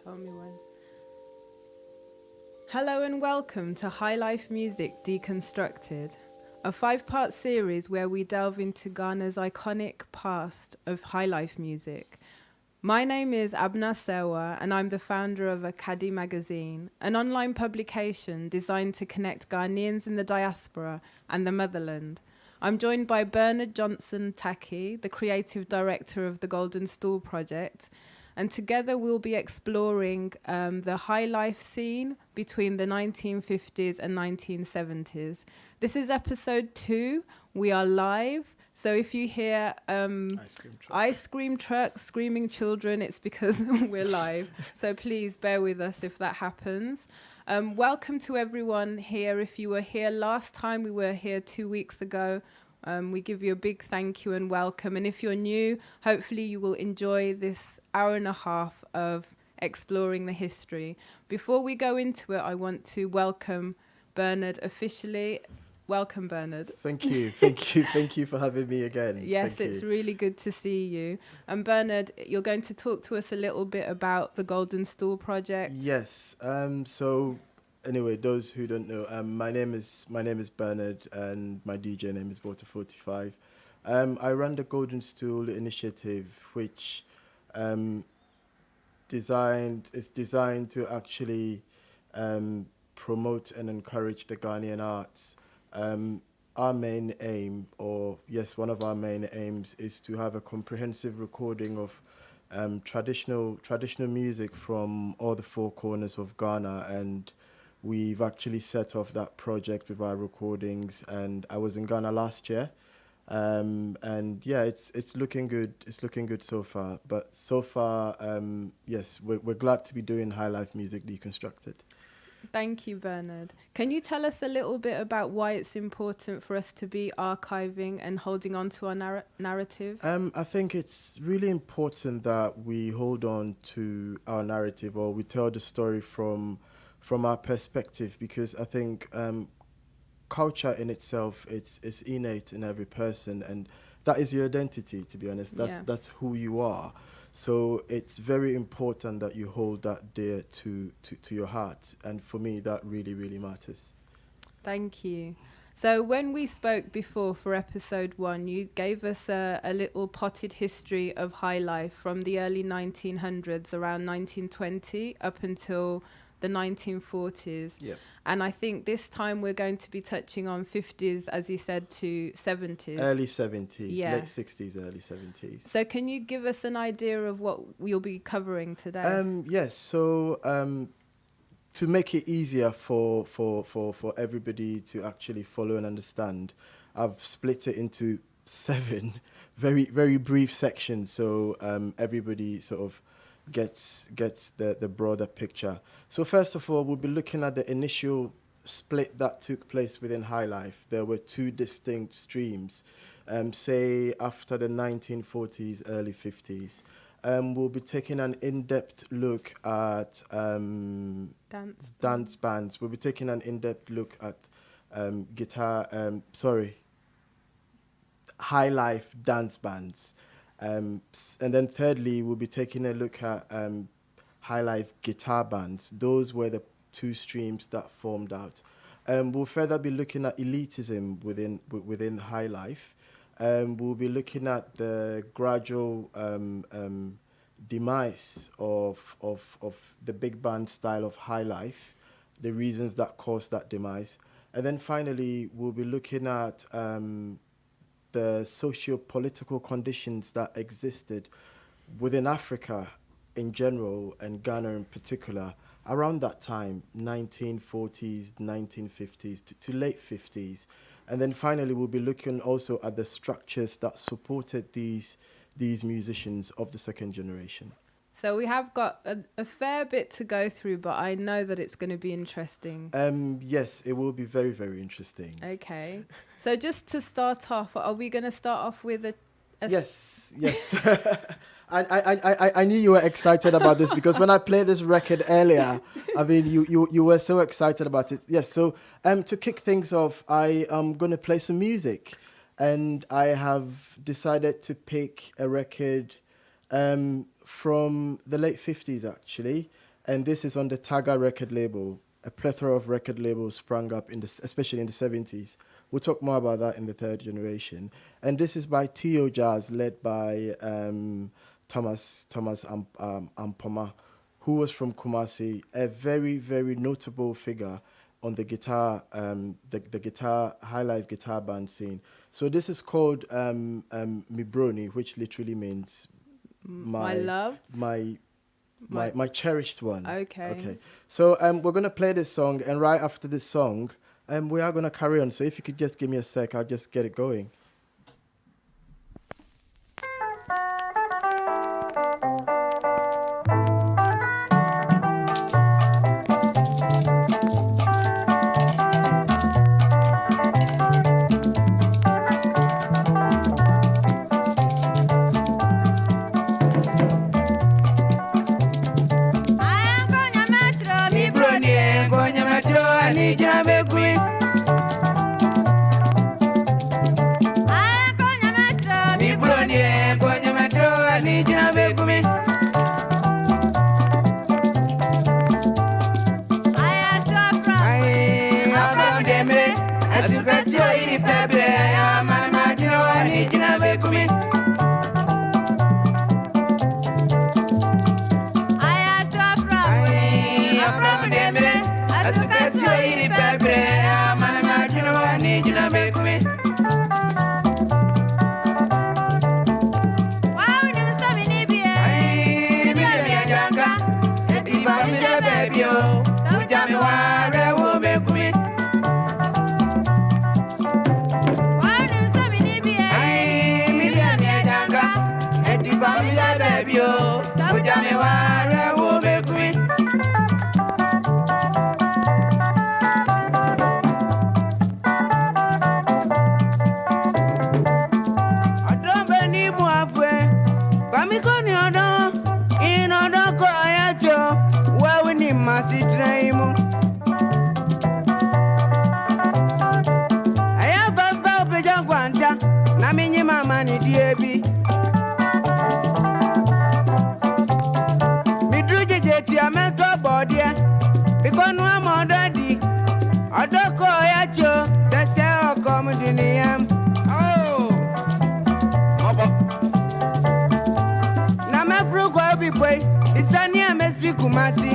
Tell me when. Hello and welcome to Highlife Music Deconstructed, a 5-part series where we delve into Ghana's iconic past of highlife music. My name is Abena Serwaa, and I'm the founder of AKADi magazine, an online publication designed to connect Ghanaians in the diaspora and the motherland. I'm joined by Bernard Johnson-Tackie, the creative director of the GoldenStool project, and together we'll be exploring the highlife scene between the 1950s and 1970s. This is episode 2. We are live. So if you hear ice cream truck, screaming children, it's because we're live. So please bear with us if that happens. Welcome to everyone here. If you were here last time, we were here 2 weeks ago. We give you a big thank you and welcome. And if you're new, hopefully you will enjoy this hour and a half of exploring the history. Before we go into it, I want to welcome Bernard officially. Welcome, Bernard. Thank you for having me again. Yes, it's really good to see you. And Bernard, you're going to talk to us a little bit about the GoldenStool project. Yes. So anyway, those who don't know, my name is Bernard, and my DJ name is Water45. I run the GoldenStool initiative, which is designed to actually promote and encourage the Ghanaian arts. Our main aim, one of our main aims, is to have a comprehensive recording of traditional music from all the 4 corners of Ghana, and we've actually set off that project with our recordings. And I was in Ghana last year, and yeah, it's looking good. It's looking good so far. But so far, yes, we're glad to be doing Highlife Music Deconstructed. Thank you, Bernard. Can you tell us a little bit about why it's important for us to be archiving and holding on to our narrative? I think it's really important that we hold on to our narrative, or we tell the story from our perspective, because I think culture in itself, it's innate in every person, and that is your identity, to be honest. That's who you are. So it's very important that you hold that dear to your heart. And for me, that really, really matters. Thank you. So when we spoke before for episode 1, you gave us a little potted history of highlife from the early 1900s, around 1920, up until the 1940s. Yeah. And I think this time we're going to be touching on 50s, as you said, to 70s. Early 70s, late 60s, early 70s. So can you give us an idea of what we'll be covering today? Yes, so to make it easier for everybody to actually follow and understand, I've split it into 7 very, very brief sections, so everybody sort of gets the broader picture. So first of all, we'll be looking at the initial split that took place within Highlife. There were 2 distinct streams, say after the 1940s, early 50s. We'll be taking an in-depth look at dance bands. We'll be taking an in-depth look at Highlife dance bands. And then thirdly, we'll be taking a look at Highlife guitar bands. Those were the 2 streams that formed out. We'll further be looking at elitism within Highlife. We'll be looking at the gradual demise of the big band style of Highlife, the reasons that caused that demise. And then finally, we'll be looking at the socio-political conditions that existed within Africa in general and Ghana in particular around that time, 1940s, 1950s to late 50s. And then finally, we'll be looking also at the structures that supported these musicians of the second generation. So we have got a fair bit to go through, but I know that it's going to be interesting. Yes, it will be very, very interesting. Okay. So just to start off, are we going to start off with a Yes. I knew you were excited about this, because when I played this record earlier, I mean, you were so excited about it. Yes, so to kick things off, I am going to play some music, and I have decided to pick a record from the late 50s, actually. and this is on the Taga record label. A plethora of record labels sprang up, especially in the 70s. We'll talk more about that in the third generation. And this is by T.O. Jazz, led by Thomas Ampoma, who was from Kumasi, a very, very notable figure on the guitar, the guitar, Highlife guitar band scene. So this is called Mibroni, which literally means my love? My cherished one. Okay. So we're going to play this song, and right after this song, we are going to carry on. So if you could just give me a sec, I'll just get it going. Kumasi,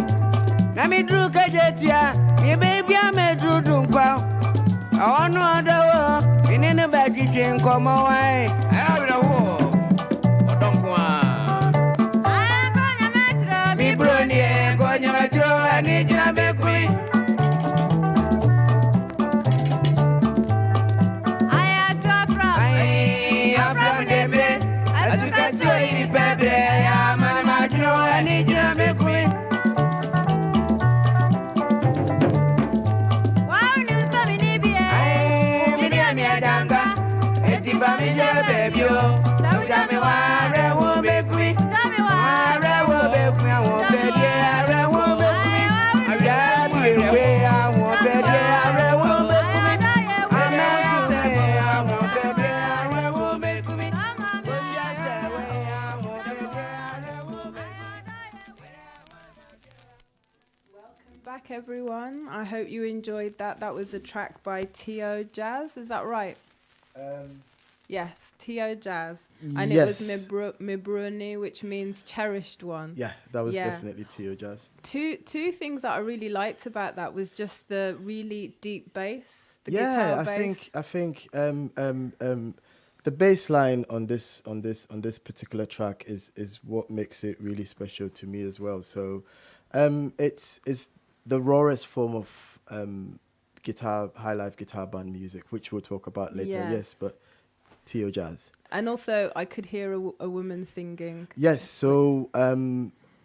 na mi drew kajetia, mi baby I me drew dunkwa. I no other in any bag you can come away. I have the war. Odonkwa. I am going to metro, mi brony, going to metro, I need you to be queen. I am from the bed, as you can see, baby, I am a metro, I need you to be queen. Back, everyone. I hope you enjoyed that. That was a track by T.O. Jazz. Is that right? Yes, T.O. Jazz. And yes. It was Mibruni, which means cherished one. Yeah, that was definitely T.O. Jazz. Two things that I really liked about that was just the really deep bass. The guitar bass. I think the bass line on this particular track is what makes it really special to me as well. So it's the rawest form of Highlife guitar band music, which we'll talk about later. Yeah. Yes, but T.O. Jazz. And also, I could hear a woman singing. Yes, so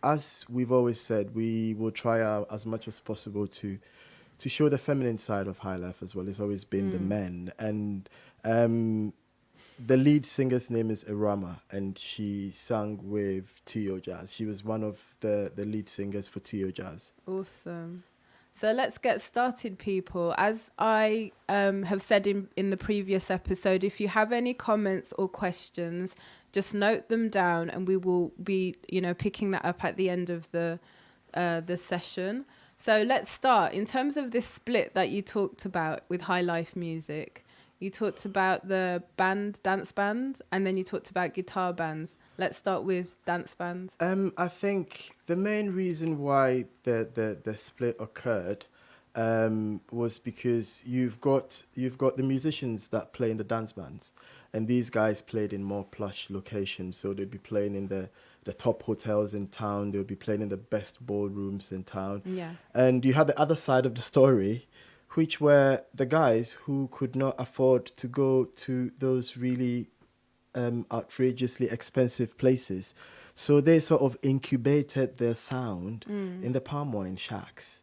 as we've always said, we will try as much as possible to show the feminine side of Highlife as well. It's always been the men. And the lead singer's name is Irama, and she sang with T.O. Jazz. She was one of the lead singers for T.O. Jazz. Awesome. So let's get started, people. As I have said in the previous episode, if you have any comments or questions, just note them down, and we will be, picking that up at the end of the the session. So let's start. In terms of this split that you talked about with Highlife Music, you talked about the dance band, and then you talked about guitar bands. Let's start with dance bands. I think the main reason why the split occurred was because you've got the musicians that play in the dance bands, and these guys played in more plush locations. So they'd be playing in the top hotels in town. They'd be playing in the best ballrooms in town. Yeah. And you had the other side of the story, which were the guys who could not afford to go to those really outrageously expensive places. So they sort of incubated their sound in the Palmwine shacks,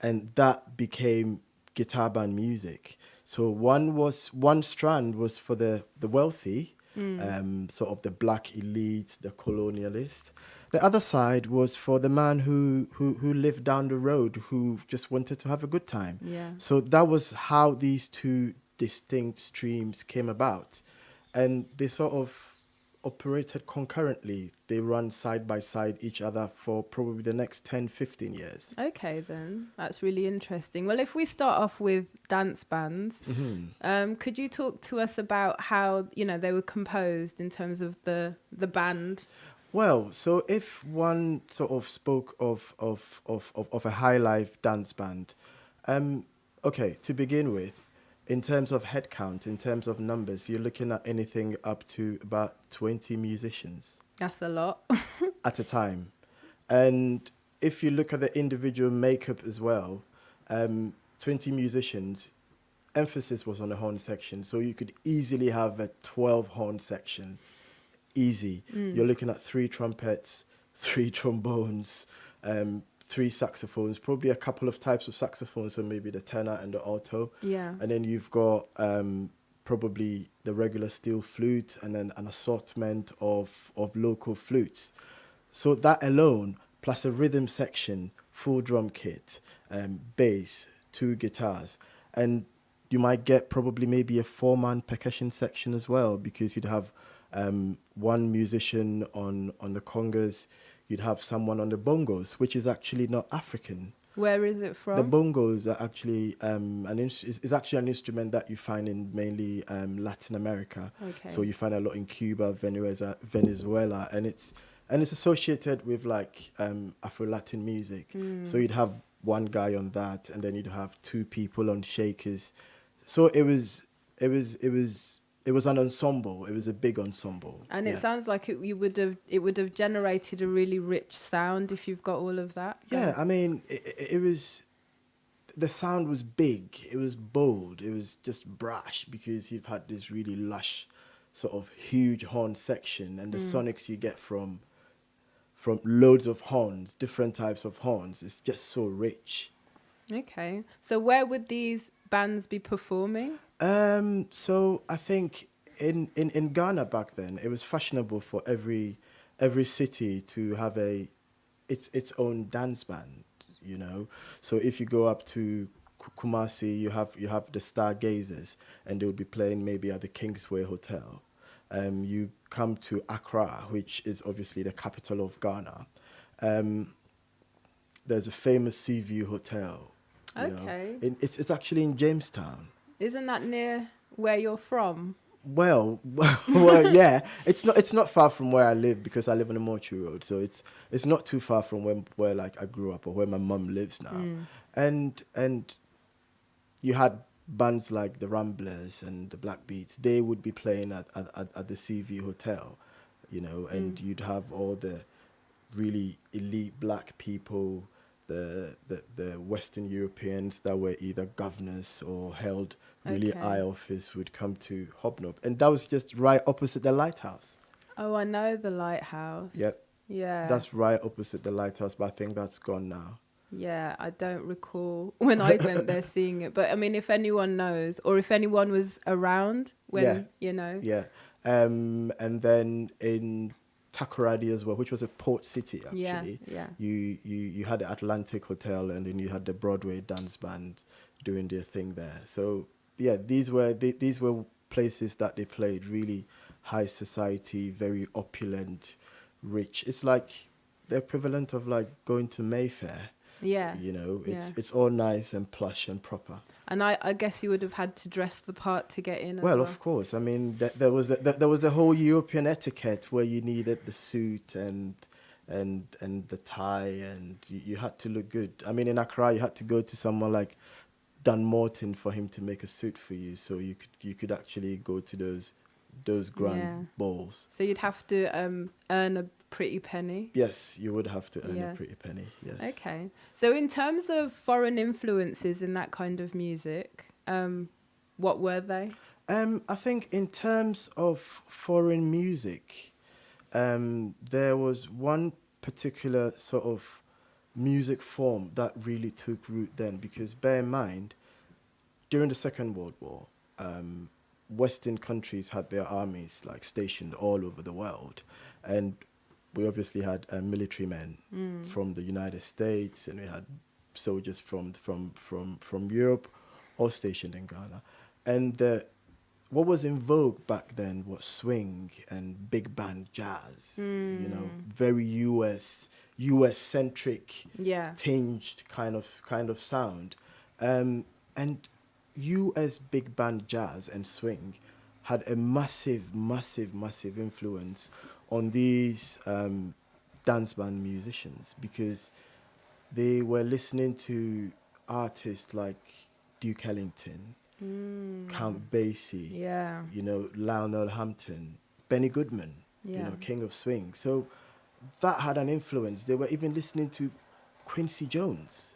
and that became guitar band music. So one strand was for the wealthy, sort of the black elite, the colonialist. The other side was for the man who lived down the road, who just wanted to have a good time. Yeah. So that was how these two distinct streams came about. And they sort of operated concurrently. They run side by side each other for probably the next 10, 15 years. Okay, then. That's really interesting. Well, if we start off with dance bands, could you talk to us about how, they were composed in terms of the band? Well, so if one sort of spoke of a high life dance band, okay, to begin with, in terms of head count, in terms of numbers, you're looking at anything up to about 20 musicians. That's a lot. At a time. And if you look at the individual makeup as well, 20 musicians, emphasis was on the horn section. So you could easily have a 12 horn section. Easy. You're looking at 3 trumpets, 3 trombones, 3 saxophones, probably a couple of types of saxophones, so maybe the tenor and the alto. Yeah. And then you've got probably the regular steel flute and then an assortment of local flutes. So that alone, plus a rhythm section, full drum kit, bass, 2 guitars. And you might get probably maybe a 4-man percussion section as well, because you'd have one musician on the congas, you'd have someone on the bongos, which is actually not African. Where is it from? The bongos are actually is actually an instrument that you find in mainly Latin America. Okay. So you find a lot in Cuba, Venezuela, and it's associated with like Afro-Latin music. So you'd have one guy on that, and then you'd have 2 people on shakers. So it was an ensemble. It was a big ensemble. And it sounds like it would have generated a really rich sound if you've got all of that. Yeah, I mean, it was, the sound was big. It was bold. It was just brash, because you've had this really lush, sort of huge horn section, and the sonics you get from loads of horns, different types of horns. It's just so rich. Okay. So where would these bands be performing? So I think in Ghana back then, it was fashionable for every city to have its own dance band, So if you go up to Kumasi, you have the Stargazers, and they'll be playing maybe at the Kingsway Hotel. You come to Accra, which is obviously the capital of Ghana. There's a famous Seaview Hotel. Okay. It's actually in Jamestown. Isn't that near where you're from? Well, yeah. It's not far from where I live, because I live on the Mortuary Road, so it's not too far from where like I grew up or where my mum lives now. And you had bands like the Ramblers and the Black Beats. They would be playing at the Seaview Hotel, and you'd have all the really elite black people, the Western Europeans that were either governors or held really high office would come to Hobnob. And that was just right opposite the lighthouse. Oh, I know the lighthouse. Yep. Yeah. That's right opposite the lighthouse, but I think that's gone now. Yeah, I don't recall when I went there seeing it. But I mean, if anyone knows, or if anyone was around when, Yeah. And then in Takoradi as well, which was a port city actually. Yeah. You had the Atlantic Hotel, and then you had the Broadway dance band doing their thing there. So yeah, these were places that they played, really high society, very opulent, rich. It's like the equivalent of like going to Mayfair. Yeah. You know, Yeah. it's all nice and plush and proper. And I guess you would have had to dress the part to get in as Well, well. of course. I mean, there was the whole European etiquette where you needed the suit and the tie, and you had to look good. I mean, in Accra, you had to go to someone like Dan Morton for him to make a suit for you, so you could actually go to those grand balls. So you'd have to earn a pretty penny. Yes, you would have to earn a pretty penny. Yes. Okay. So in terms of foreign influences in that kind of music, what were they? I think in terms of foreign music, there was one particular sort of music form that really took root then, because bear in mind, during the Second World War, Western countries had their armies like stationed all over the world, and we obviously had military men from the United States, and we had soldiers from Europe, all stationed in Ghana. And what was in vogue back then was swing and big band jazz. You know, very US centric, tinged kind of sound, and US big band jazz and swing had a massive influence on these dance band musicians, because they were listening to artists like Duke Ellington, Count Basie, you know, Lionel Hampton, Benny Goodman, you know, King of Swing. So that had an influence. They were even listening to Quincy Jones.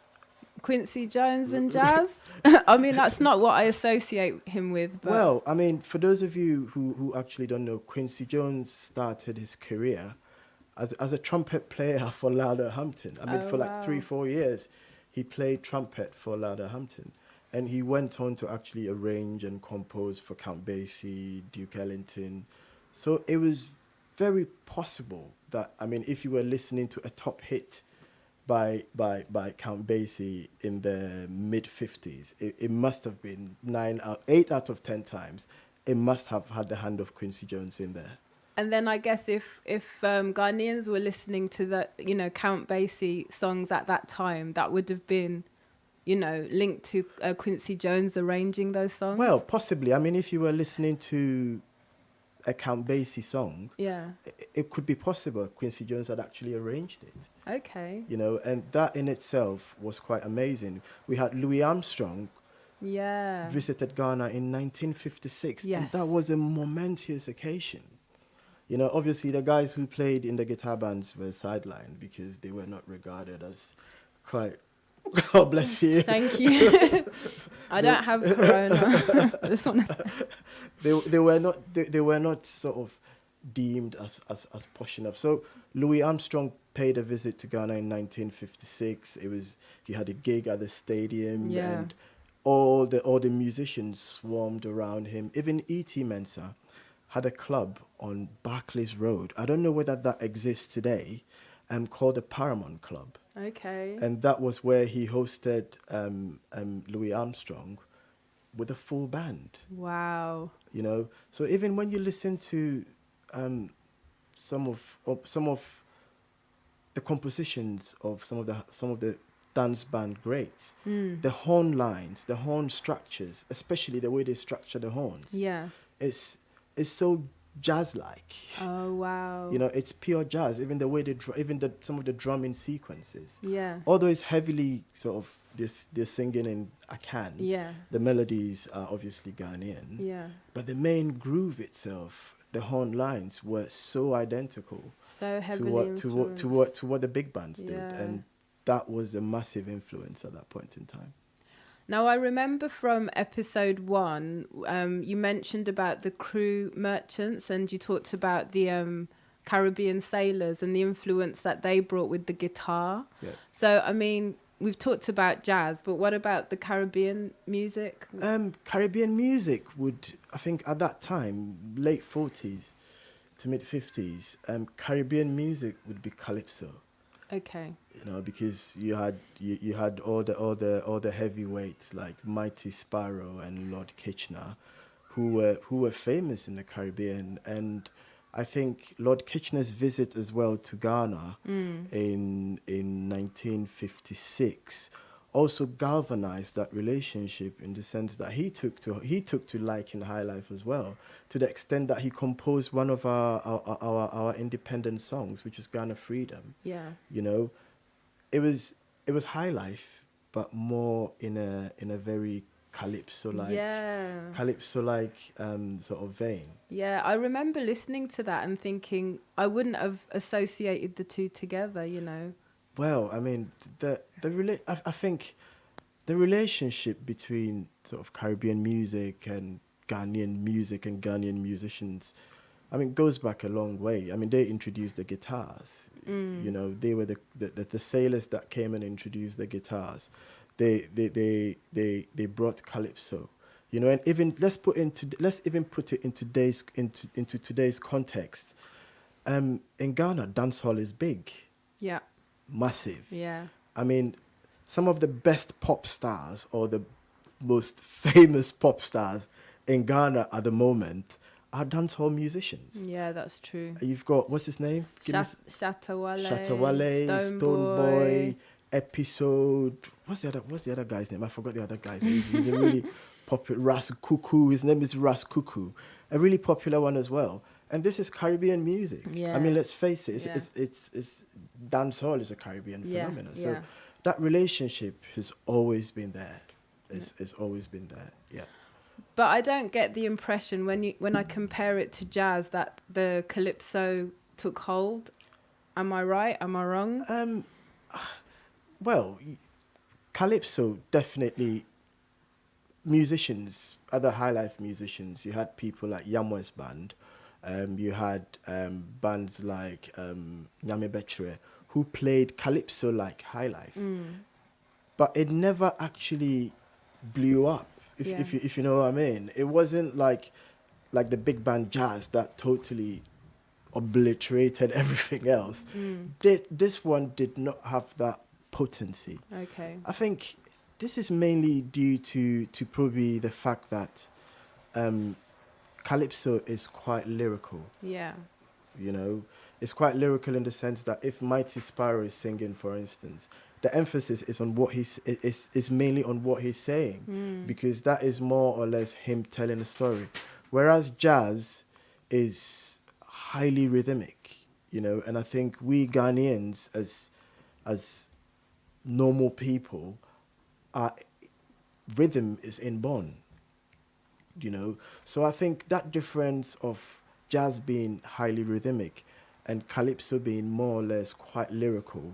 Quincy Jones and jazz? I mean, that's not what I associate him with. But Well, I mean, for those of you who actually don't know, Quincy Jones started his career as a trumpet player for Lionel Hampton. I mean, for like 3-4 years, he played trumpet for Lionel Hampton. And he went on to actually arrange and compose for Count Basie, Duke Ellington. So it was very possible that, I mean, if you were listening to a top hit by Count Basie in the mid-50s, it must have been 8 out of 10 times, it must have had the hand of Quincy Jones in there. And then I guess if Ghanaians were listening to the, you know, Count Basie songs at that time, that would have been, you know, linked to Quincy Jones arranging those songs? Well, possibly. I mean, if you were listening to a Count Basie song, it could be possible Quincy Jones had actually arranged it. Okay. You know, and that in itself was quite amazing. We had Louis Armstrong visited Ghana in 1956, and that was a momentous occasion. You know, obviously the guys who played in the guitar bands were sidelined because they were not regarded as quite... God bless you. Thank you. I don't have corona. This one. They were not sort of deemed as posh enough. So Louis Armstrong paid a visit to Ghana in 1956. He had a gig at the stadium, and all the musicians swarmed around him. Even E.T. Mensa had a club on Barclays Road. I don't know whether that exists today, called the Paramount Club. Okay. And that was where he hosted Louis Armstrong with a full band. Wow. You know, so even when you listen to some of the compositions of some of the dance band greats, the horn lines, the horn structures, especially the way they structure the horns, is so jazz-like. Oh wow! You know, it's pure jazz. Even the way some of the drumming sequences. Yeah. Although it's heavily sort of they're singing in Akan. Yeah. The melodies are obviously Ghanaian. Yeah. But the main groove itself, the horn lines were so identical. So heavily to what the big bands did, and that was a massive influence at that point in time. Now, I remember from episode 1, you mentioned about the crew merchants, and you talked about the Caribbean sailors and the influence that they brought with the guitar. Yeah. So, I mean, we've talked about jazz, but what about the Caribbean music? Caribbean music would, I think at that time, late 40s to mid 50s, Caribbean music would be calypso. Okay. You know, because you had all the heavyweights like Mighty Sparrow and Lord Kitchener, who were famous in the Caribbean, and I think Lord Kitchener's visit as well to Ghana in 1956 also galvanized that relationship in the sense that he took to liking Highlife as well, to the extent that he composed one of our independent songs, which is Ghana Freedom. Yeah. You know, it was Highlife, but more in a very calypso-like sort of vein. Yeah, I remember listening to that and thinking I wouldn't have associated the two together, you know. Well, I mean, I think the relationship between sort of Caribbean music and Ghanaian musicians, I mean, goes back a long way. I mean, they introduced the guitars. You know, they were the sailors that came and introduced the guitars. They brought calypso. You know, and even let's even put it into today's context. In Ghana, dancehall is big. Yeah. Massive. Yeah. I mean, some of the best pop stars or the most famous pop stars in Ghana at the moment are dancehall musicians. Yeah, that's true. You've got, what's his name? Shatawale, Stonebwoy, Episode. What's the other guy's name? I forgot the other guy's name. He's a really popular, Ras Kuku. His name is Ras Kuku. A really popular one as well. And this is Caribbean music. Yeah. I mean, let's face it. It's dancehall is a Caribbean phenomenon. So that relationship has always been there. It's always been there. Yeah. But I don't get the impression when I compare it to jazz that the calypso took hold. Am I right? Am I wrong? Well, calypso definitely. Musicians, other Highlife musicians. You had people like Yamwe's band. You had bands like Nyame Betre, who played calypso like Highlife, but it never actually blew up. If you know what I mean, it wasn't like the big band jazz that totally obliterated everything else. This one did not have that potency. Okay. I think this is mainly due to probably the fact that calypso is quite lyrical. Yeah. You know, it's quite lyrical in the sense that if Mighty Sparrow is singing, for instance, the emphasis is on what is mainly on what he's saying, because that is more or less him telling a story. Whereas jazz is highly rhythmic, you know, and I think we Ghanaians as normal people, rhythm is inborn, you know. So I think that difference of jazz being highly rhythmic and calypso being more or less quite lyrical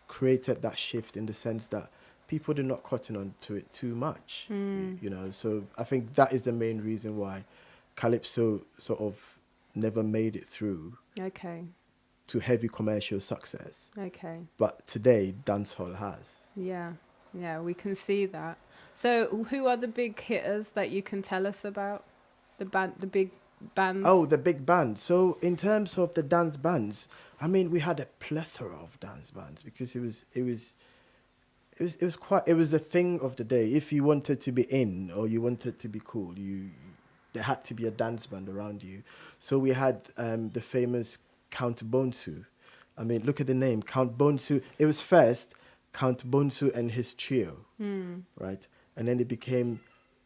created that shift in the sense that people did not cotton on to it too much, you know. So I think that is the main reason why calypso sort of never made it through to heavy commercial success. But today, dancehall has. Yeah, we can see that. So who are the big hitters that you can tell us about? The big bands? Oh, the big band. So in terms of the dance bands, I mean, we had a plethora of dance bands because it was the thing of the day. If you wanted to be in or you wanted to be cool, there had to be a dance band around you. So we had the famous Count Bonsu. I mean, look at the name, Count Bonsu. It was first Count Bonsu and his trio, right? And then it became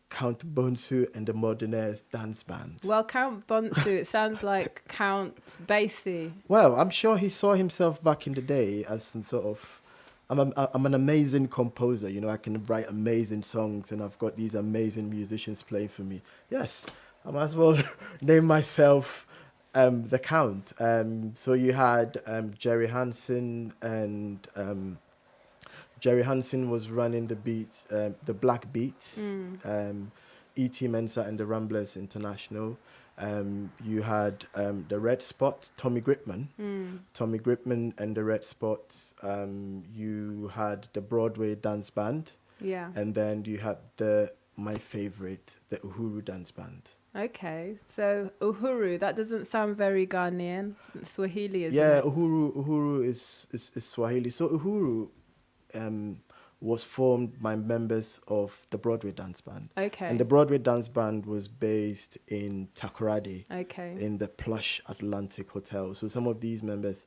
Count Bonsu and the Modernaires Dance Band. Well, Count Bonsu, it sounds like Count Basie. Well, I'm sure he saw himself back in the day as some sort of, I'm an amazing composer, you know, I can write amazing songs and I've got these amazing musicians playing for me. Yes, I might as well name myself the Count. So you had Jerry Hansen, and Jerry Hansen was running the beats, the Black Beats, E.T. Mensa and the Ramblers International. You had the Red Spots, Tommy Gripman and the Red Spots. You had the Broadway Dance Band. Yeah. And then you had my favorite, the Uhuru Dance Band. Okay, so Uhuru, that doesn't sound very Ghanaian. It's Swahili, isn't it? Yeah, Uhuru is Swahili. So Uhuru was formed by members of the Broadway dance band. Okay. And the Broadway dance band was based in Takoradi, Okay. in the plush Atlantic Hotel. So some of these members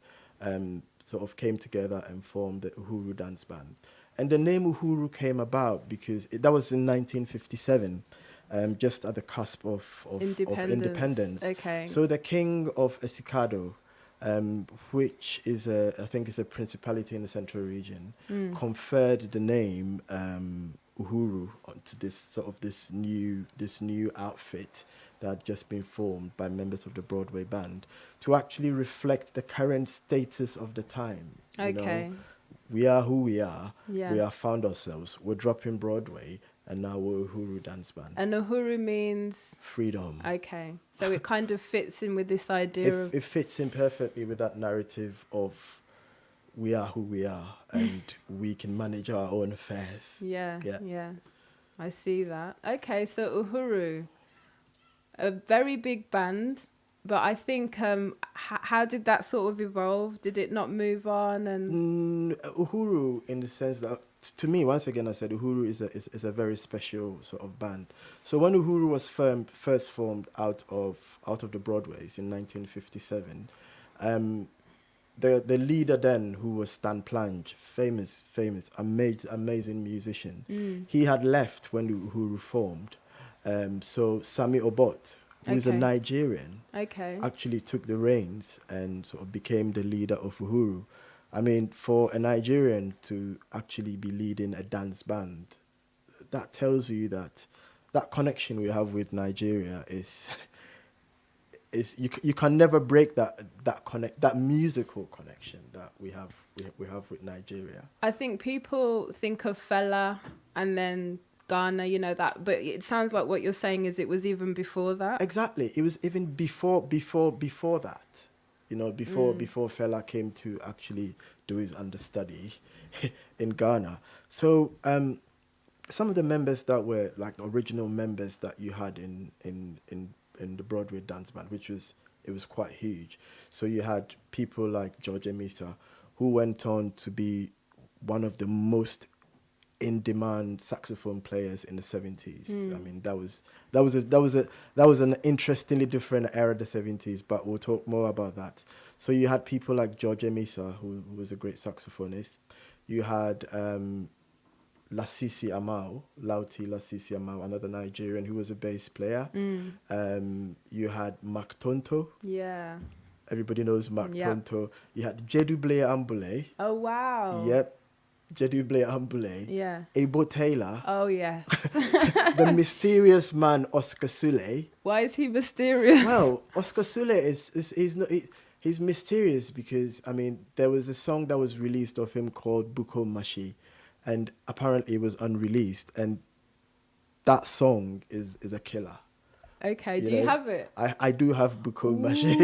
sort of came together and formed the Uhuru dance band. And the name Uhuru came about because that was in 1957, just at the cusp of independence. Okay. So the king of Esikado, which is I think is a principality in the central region, conferred the name Uhuru onto this new outfit that had just been formed by members of the Broadway band to actually reflect the current status of the time. You know? We are who we are. Yeah. We have found ourselves. We're dropping Broadway, and now we're Uhuru dance band. And Uhuru means freedom. Okay, so it kind of fits in with this idea of... It fits in perfectly with that narrative of we are who we are, and we can manage our own affairs. Yeah. I see that. Okay, so Uhuru, a very big band. But I think, how did that sort of evolve? Did it not move on? And Uhuru, in the sense that, to me, once again, I said Uhuru is a very special sort of band. So when Uhuru was first formed out of the Broadways in 1957, the leader then, who was Stan Plange, famous, amazing musician, he had left when Uhuru formed. So Sami Obot, who is a Nigerian, actually took the reins and sort of became the leader of Uhuru. I mean, for a Nigerian to actually be leading a dance band, that tells you that connection we have with Nigeria is you can never break that musical connection that we have with Nigeria. I think people think of Fela and then Ghana, you know that, but it sounds like what you're saying is it was even before that. Exactly, it was even before that. You know, before Fela came to actually do his understudy in Ghana. So some of the members that were like the original members that you had in the Broadway dance band, it was quite huge. So you had people like George Emisa, who went on to be one of the most in-demand saxophone players in the 70s. I mean, that was an interestingly different era, the 70s, but we'll talk more about that. So you had people like George Emisa, who was a great saxophonist. You had Lasisi Amao, another Nigerian who was a bass player. You had Mark Tonto. Yeah. Everybody knows Mark Tonto. You had Jeduble Ambule. Oh, wow. Yep. Jeduble Ambule. Yeah. Abel Taylor. Oh, yes. The mysterious man, Oscar Sule. Why is he mysterious? Well, Oscar Sule he's mysterious because, I mean, there was a song that was released of him called Buko Mashi, and apparently it was unreleased, and that song is a killer. Okay, do you have it? I do have Buko Mashi.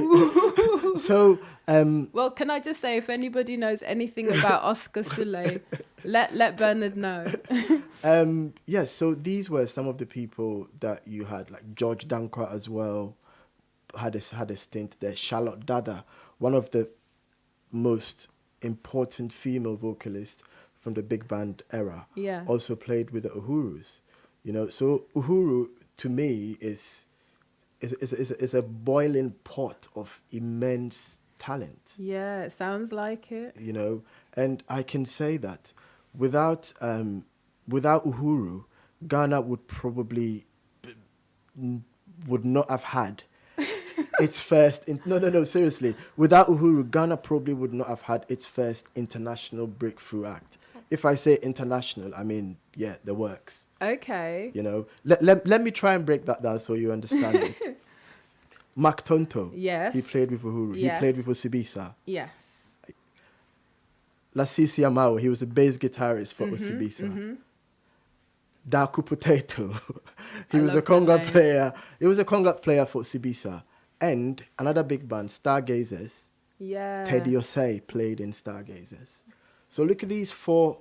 So, well, can I just say, if anybody knows anything about Oscar Sule, let Bernard know. Yes, so these were some of the people that you had, like George Dankwa as well, had a stint there. Charlotte Dada, one of the most important female vocalists from the big band era, also played with the Uhurus. You know, so Uhuru to me is a boiling pot of immense talent. Yeah, it sounds like it. You know, and I can say that without Uhuru, Ghana would probably would not have had its first. No, seriously. Without Uhuru, Ghana probably would not have had its first international breakthrough act. If I say international, I mean, yeah, the works. Okay. You know, let me try and break that down so you understand it. Mark Tonto. Yes. He played with Uhuru. Yes. He played with Osibisa. Yes. Lasisi Amao, he was a bass guitarist for Osibisa. Daku Potato, he was a conga player. He was a conga player for Osibisa. And another big band, Stargazers. Yeah. Teddy Osei played in Stargazers. So look at these four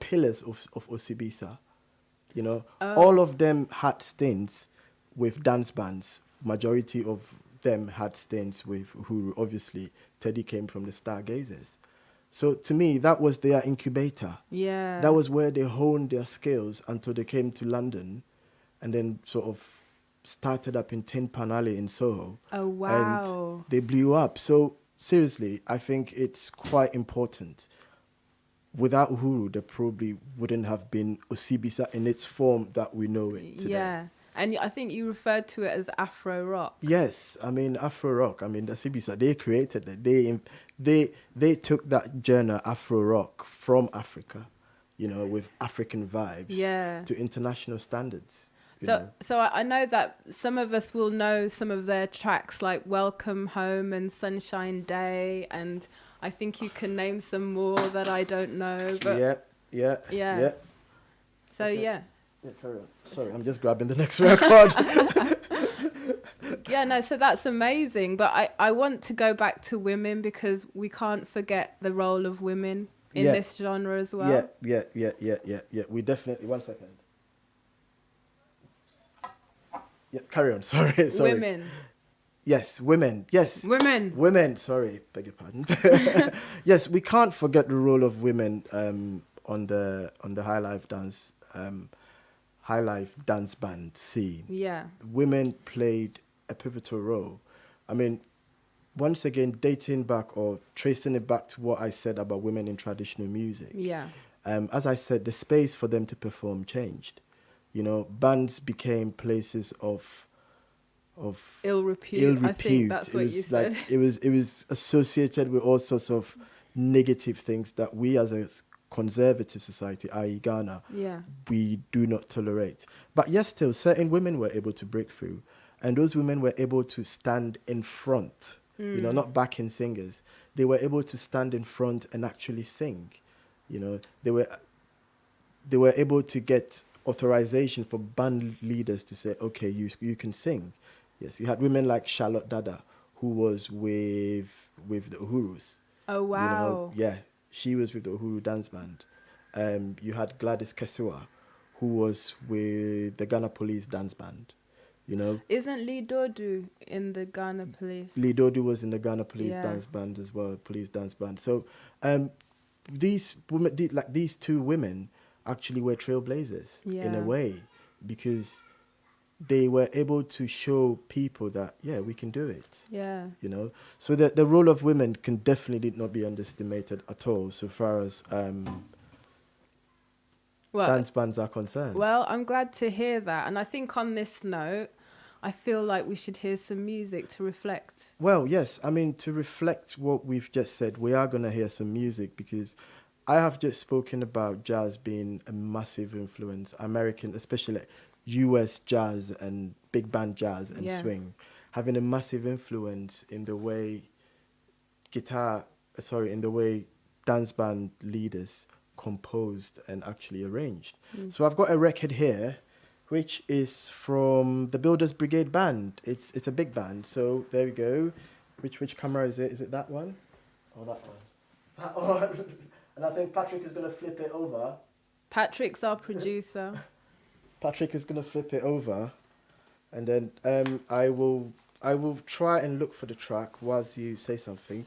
pillars of Osibisa. You know, all of them had stints with dance bands. Majority of them had stints with Uhuru. Obviously, Teddy came from the Stargazers. So to me, that was their incubator. Yeah. That was where they honed their skills until they came to London and then sort of started up in Tin Pan Alley in Soho. Oh, wow. And they blew up. So seriously, I think it's quite important. Without Uhuru, there probably wouldn't have been Osibisa in its form that we know it today. Yeah. And I think you referred to it as Afro rock. Yes, I mean Afro rock. I mean the Osibisa, they created it. They took that genre Afro rock from Africa, you know, with African vibes, Yeah. to international standards. So I know that some of us will know some of their tracks like Welcome Home and Sunshine Day, and I think you can name some more that I don't know. But Yeah. So Okay. yeah. Yeah, carry on. Sorry, I'm just grabbing the next record. Yeah, no, so that's amazing. But I want to go back to women because we can't forget the role of women in this genre as well. Yeah. We definitely, one second. Yeah, carry on. Sorry. Women. Yes, women. Yes. Women. Sorry, beg your pardon. Yes, we can't forget the role of women on the Highlife dance band scene. Yeah. Women played a pivotal role. I mean, once again, dating back or tracing it back to what I said about women in traditional music. Yeah. As I said, the space for them to perform changed. You know, bands became places of ill repute. I think that's what you said. It was associated with all sorts of negative things that we as a conservative society, i.e. Ghana, we do not tolerate. But yes, still, certain women were able to break through, and those women were able to stand in front, you know, not backing singers. They were able to stand in front and actually sing. You know, they were able to get authorization for band leaders to say, okay, you can sing. Yes, you had women like Charlotte Dada, who was with the Uhurus. Oh, wow. You know, yeah, she was with the Uhuru dance band. You had Gladys Kesewa, who was with the Ghana Police dance band. You know, isn't Lee Dodu in the Ghana Police? Lee Dodu was in the Ghana Police dance band as well, police dance band. So, these women, these two women, actually were trailblazers in a way, because they were able to show people that, we can do it. Yeah. You know, so the role of women can definitely not be underestimated at all, so far as dance bands are concerned. Well, I'm glad to hear that. And I think on this note, I feel like we should hear some music to reflect. Well, yes. I mean, to reflect what we've just said, we are going to hear some music, because I have just spoken about jazz being a massive influence, American, especially US jazz and big band jazz and swing, having a massive influence in the way in the way dance band leaders composed and actually arranged. So I've got a record here, which is from the Builders Brigade Band. It's a big band. So there we go. Which camera is it? Is it that one? Or that one? That one. And I think Patrick is going to flip it over. Patrick's our producer. Patrick is going to flip it over. And then I will try and look for the track whilst you say something.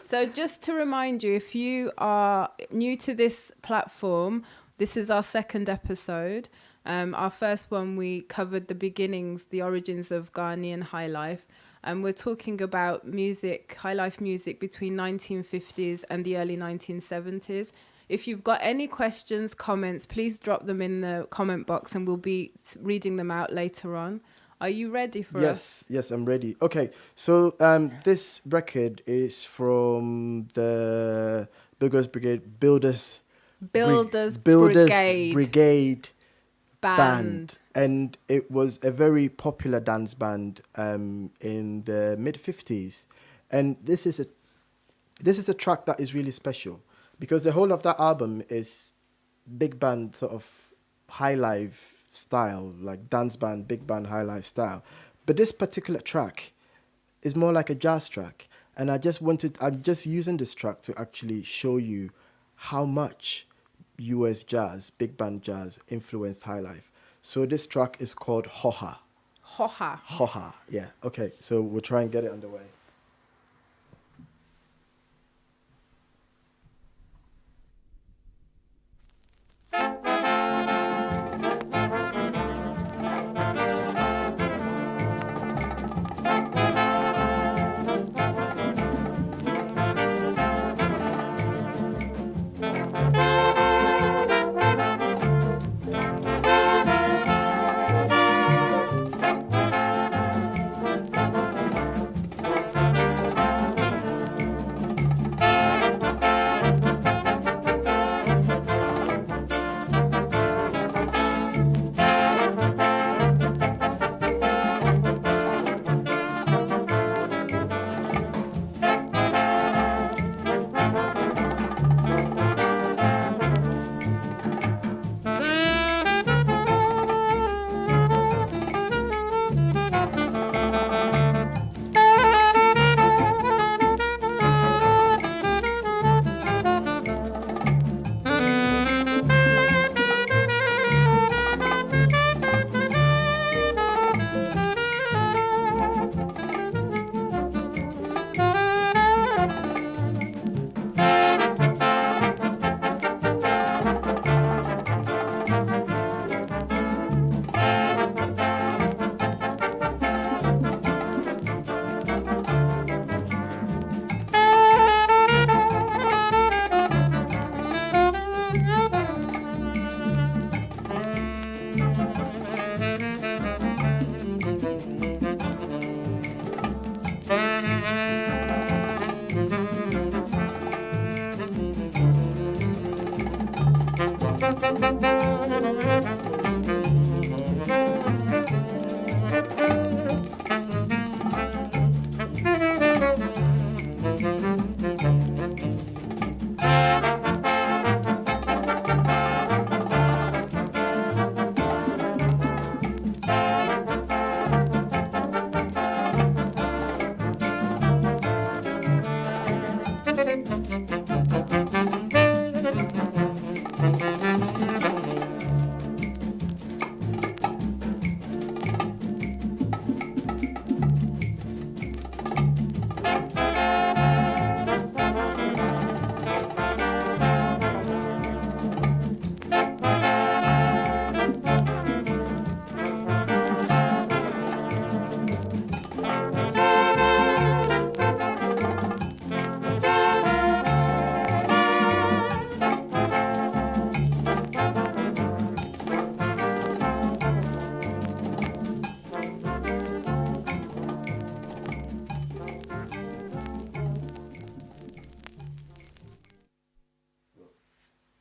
So just to remind you, if you are new to this platform, this is our second episode. Our first one, we covered the beginnings, the origins of Ghanaian highlife. And we're talking about music, highlife music between 1950s and the early 1970s. If you've got any questions, comments, please drop them in the comment box and we'll be reading them out later on. Are you ready for us? Yes, I'm ready. Okay, so this record is from the Builders Brigade Band. And it was a very popular dance band in the mid-50s. And this is a track that is really special, because the whole of that album is big band sort of high life style, like dance band, big band, high life style. But this particular track is more like a jazz track. And I'm just using this track to actually show you how much US jazz, big band jazz, influenced high life. So this track is called Hoha. Hoha, yeah. Okay, so we'll try and get it underway.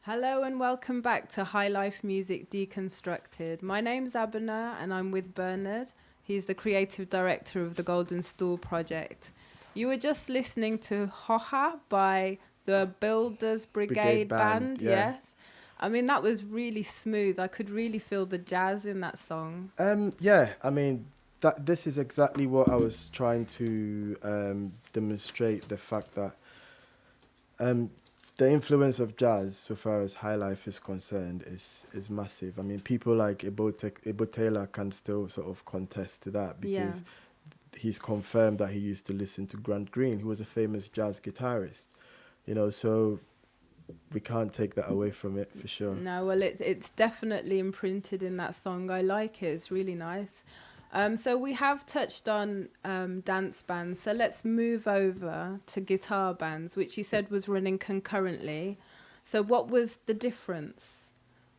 Hello and welcome back to Highlife Music Deconstructed. My name's Abena and I'm with Bernard. He's the creative director of the GoldenStool project. You were just listening to Hoha by the Builders Brigade Band, yeah. yes? I mean, that was really smooth. I could really feel the jazz in that song. Yeah, I mean, this is exactly what I was trying to demonstrate, the fact that the influence of jazz, so far as Highlife is concerned, is massive. I mean, people like Ebo Taylor can still sort of contest to that because he's confirmed that he used to listen to Grant Green, who was a famous jazz guitarist. You know, so we can't take that away from it for sure. No, well, it's definitely imprinted in that song. I like it. It's really nice. So we have touched on dance bands. So let's move over to guitar bands, which you said was running concurrently. So what was the difference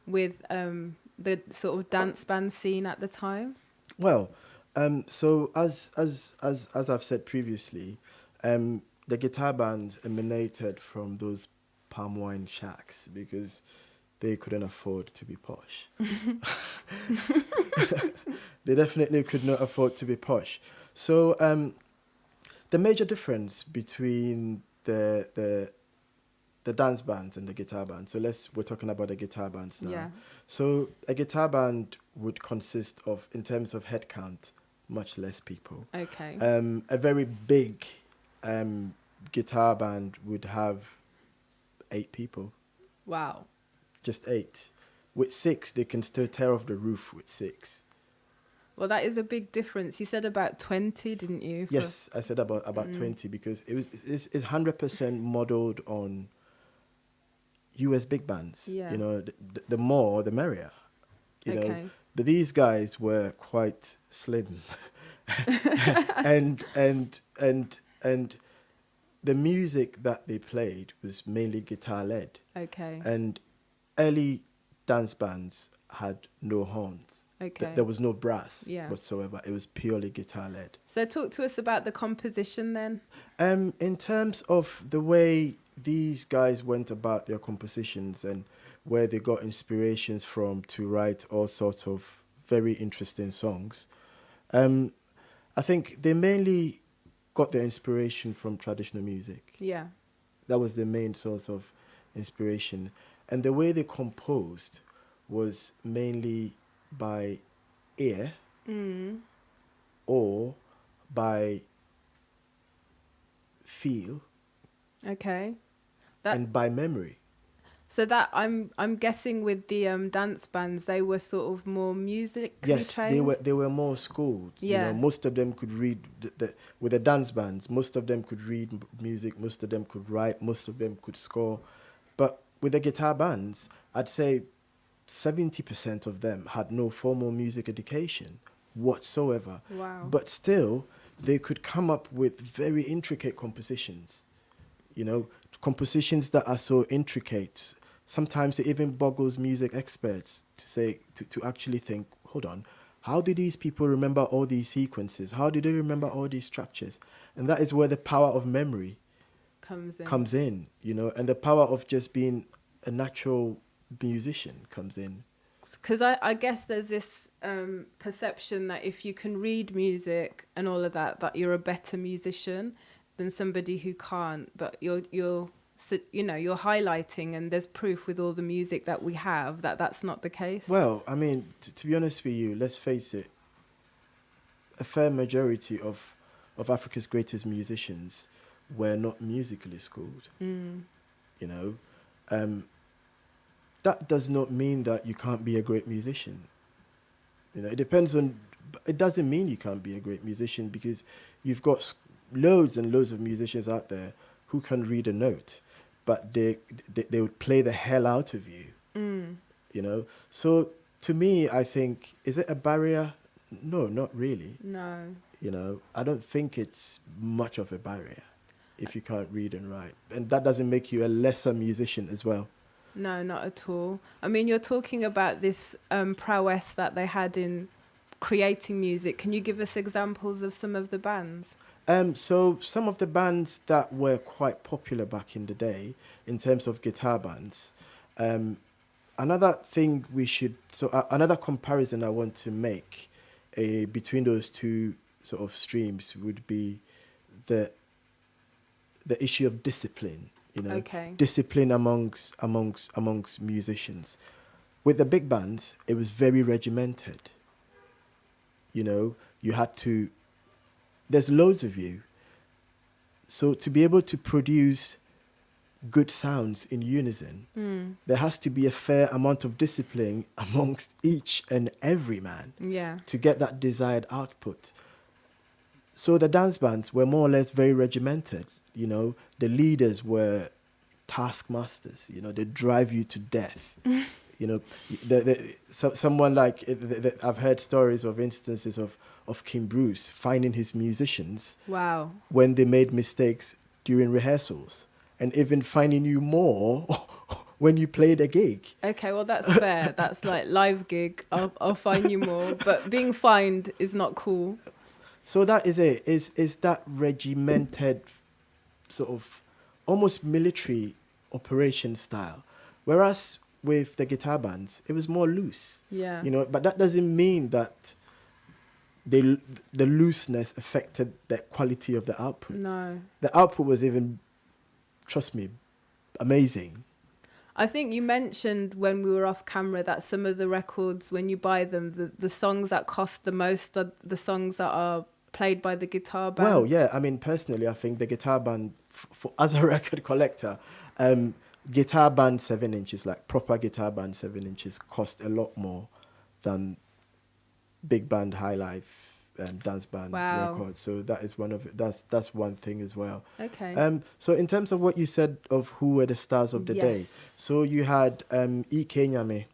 with the sort of dance band scene at the time? Well, so as I've said previously, the guitar bands emanated from those Palmwine shacks because they couldn't afford to be posh. They definitely could not afford to be posh. So the major difference between the dance bands and the guitar band. So we're talking about the guitar bands now. Yeah. So a guitar band would consist of, in terms of head count, much less people. Okay. A very big guitar band would have 8 people. Wow. Just 8. With 6, they can still tear off the roof with 6. Well, that is a big difference. You said about 20, didn't you? Yes, I said about 20 because it's 100% modeled on US big bands. Yeah. You know, the more the merrier. You know, Okay. but these guys were quite slim, and the music that they played was mainly guitar led. Okay. And early dance bands had no horns. Okay. There was no brass Yeah. whatsoever. It was purely guitar led. So talk to us about the composition then. In terms of the way these guys went about their compositions and where they got inspirations from to write all sorts of very interesting songs, I think they mainly got their inspiration from traditional music. Yeah. That was the main source of inspiration. And the way they composed was mainly by ear or by feel Okay. and by memory. So that I'm guessing with the dance bands, they were sort of more musically Yes, trained. they were more schooled. Yeah. You know, most of them could read with the dance bands. Most of them could read music. Most of them could write. Most of them could score. But with the guitar bands, I'd say 70% of them had no formal music education whatsoever. Wow. But still, they could come up with very intricate compositions. You know, compositions that are so intricate. Sometimes it even boggles music experts to actually think, hold on, how did these people remember all these sequences? How did they remember all these structures? And that is where the power of memory comes in, you know, and the power of just being a natural musician comes in. Because I guess there's this perception that if you can read music and all of that, that you're a better musician than somebody who can't. But you're highlighting, and there's proof with all the music that we have that that's not the case. Well, I mean, to be honest with you, let's face it, a fair majority of Africa's greatest musicians were not musically schooled. You know, that does not mean that you can't be a great musician. You know, it doesn't mean you can't be a great musician because you've got loads and loads of musicians out there who can read a note, but they would play the hell out of you. You know, so to me, I think, is it a barrier? No, not really. No. You know, I don't think it's much of a barrier if you can't read and write, and that doesn't make you a lesser musician as well. No, not at all. I mean, you're talking about this prowess that they had in creating music. Can you give us examples of some of the bands? So some of the bands that were quite popular back in the day, in terms of guitar bands, Another thing another comparison I want to make between those two sort of streams would be the issue of discipline, Okay. discipline amongst musicians. With the big bands, it was very regimented. You had to, there's loads of you. So to be able to produce good sounds in unison, there has to be a fair amount of discipline amongst each and every man to get that desired output. So the dance bands were more or less very regimented. The leaders were taskmasters. They drive you to death. Someone like I've heard stories of instances of King Bruce finding his musicians when they made mistakes during rehearsals, and even finding you more when you played a gig. Okay, well, that's fair. That's like live gig. I'll fine you more, but being fined is not cool. So that is it. Is that regimented sort of almost military operation style, whereas with the guitar bands, it was more loose. Yeah. But that doesn't mean that the looseness affected the quality of the output. No. The output was even, trust me, amazing. I think you mentioned when we were off camera that some of the records, when you buy them, the songs that cost the most are the songs that are played by the guitar band. Well, yeah, personally, I think the guitar band, as a record collector, guitar band 7 inches, like proper guitar band 7 inches, cost a lot more than big band Highlife dance band records. So that is that's one thing as well. Okay. So in terms of what you said of who were the stars of the day, so you had K Gyasi.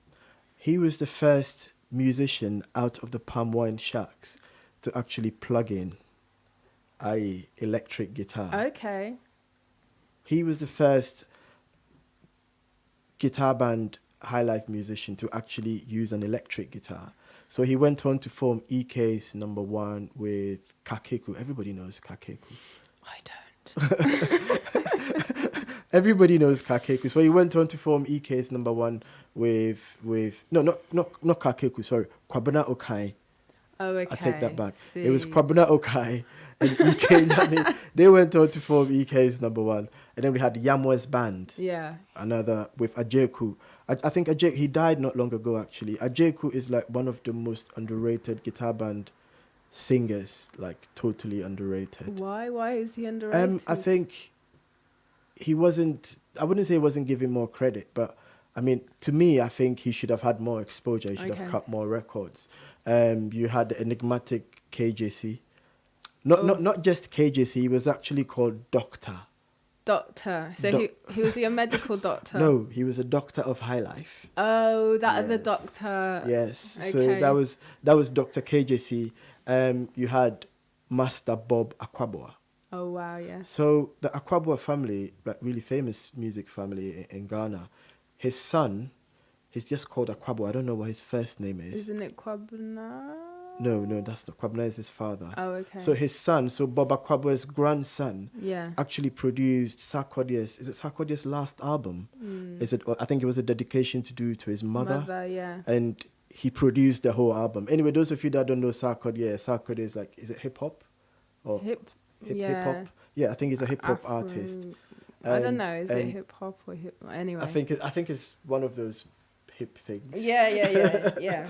He was the first musician out of the Palmwine shacks to actually plug in, i.e. electric guitar. Okay. He was the first guitar band Highlife musician to actually use an electric guitar. So he went on to form EK's number 1 with Kakeku. Everybody knows Kakeku. I don't. Everybody knows Kakeku. So he went on to form EK's number 1 with not Kakeku, sorry, Kwabena Okai. Oh, okay. I take that back. It was Kwabena Okai and EK Nani. They went on to form EK's number 1. And then we had Yamwa's band. Yeah. Another with Ajeku. I think Ajeku, he died not long ago, actually. Ajeku is like one of the most underrated guitar band singers, like totally underrated. Why? Why is he underrated? I think he wasn't, I wouldn't say he wasn't given more credit, but to me, I think he should have had more exposure. He should have cut more records. You had the enigmatic K Gyasi. Not just K Gyasi, he was actually called Doctor. Doctor. So he was he a medical doctor? No, he was a doctor of Highlife. Oh, that other doctor. Yes. Okay. So that was Dr. K Gyasi. You had Master Bob Akwaboah. Oh wow, yeah. So the Akwaboah family, like really famous music family in Ghana, his son, he's just called Akwaboah. I don't know what his first name is. Isn't it Kwabena? No, that's not. Kwabena is his father. Oh, okay. So his son, Bob Akwaboah's grandson, actually produced Sarkodie's, is it Sarkodie's last album? Is it? I think it was a dedication to his mother. And he produced the whole album. Anyway, those of you that don't know Sarkodie is like, is it hip hop? Or hip hop? Yeah, I think he's a hip hop artist. I don't know. Is it hip hop or hip? Anyway, I think it's one of those hip things. Yeah.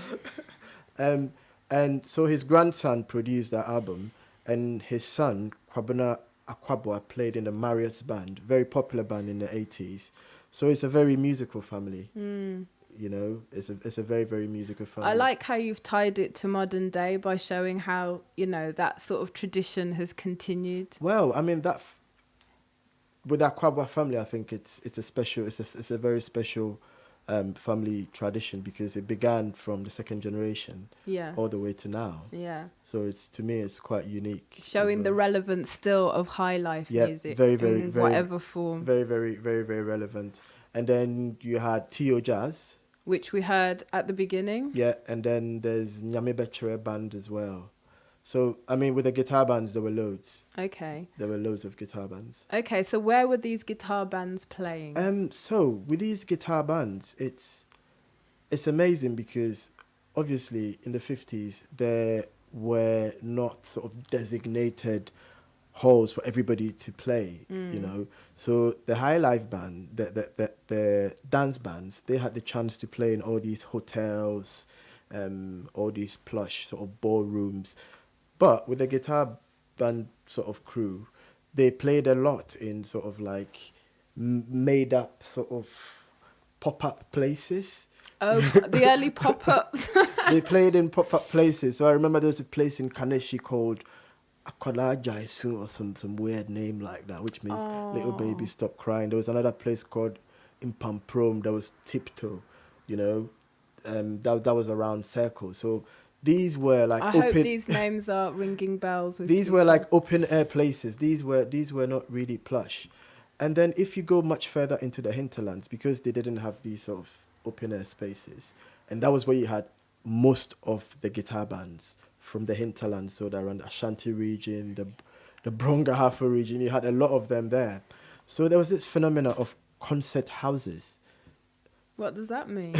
And so his grandson produced that album, and his son, Kwabena Akwaboah, played in the Marriott's band, very popular band in the 80s. So it's a very musical family. It's a very, very musical family. I like how you've tied it to modern day by showing how, that sort of tradition has continued. Well, with that Kwabena family, I think it's a very special family tradition, because it began from the second generation all the way to now. Yeah. So to me it's quite unique. Showing the relevance still of Highlife music. Very, very, in very, whatever form. Very, very, very, very relevant. And then you had Tio Jazz, which we heard at the beginning. Yeah, and then there's Nyame Bechere band as well. So, I mean, with the guitar bands, there were loads. Okay. There were loads of guitar bands. Okay, so where were these guitar bands playing? So with these guitar bands, it's amazing because obviously in the 50s there were not sort of designated halls for everybody to play, you know. So the Highlife band, the dance bands, they had the chance to play in all these hotels, all these plush sort of ballrooms. But with the guitar band sort of crew, they played a lot in sort of like made up sort of pop-up places. Oh, the early pop-ups. They played in pop-up places. So I remember there was a place in Kaneshi called AKADi or some weird name like that, which means little baby stop crying. There was another place called Impamprom that was Tiptoe, you know, that was around Circle. So these were like I hope these names are ringing bells. With these people. were like open air places. These were not really plush. And then if you go much further into the hinterlands, because they didn't have these sort of open air spaces, and that was where you had most of the guitar bands from the hinterland, so that around the Ashanti region, the Brongahafo region, you had a lot of them there. So there was this phenomena of concert houses. What does that mean?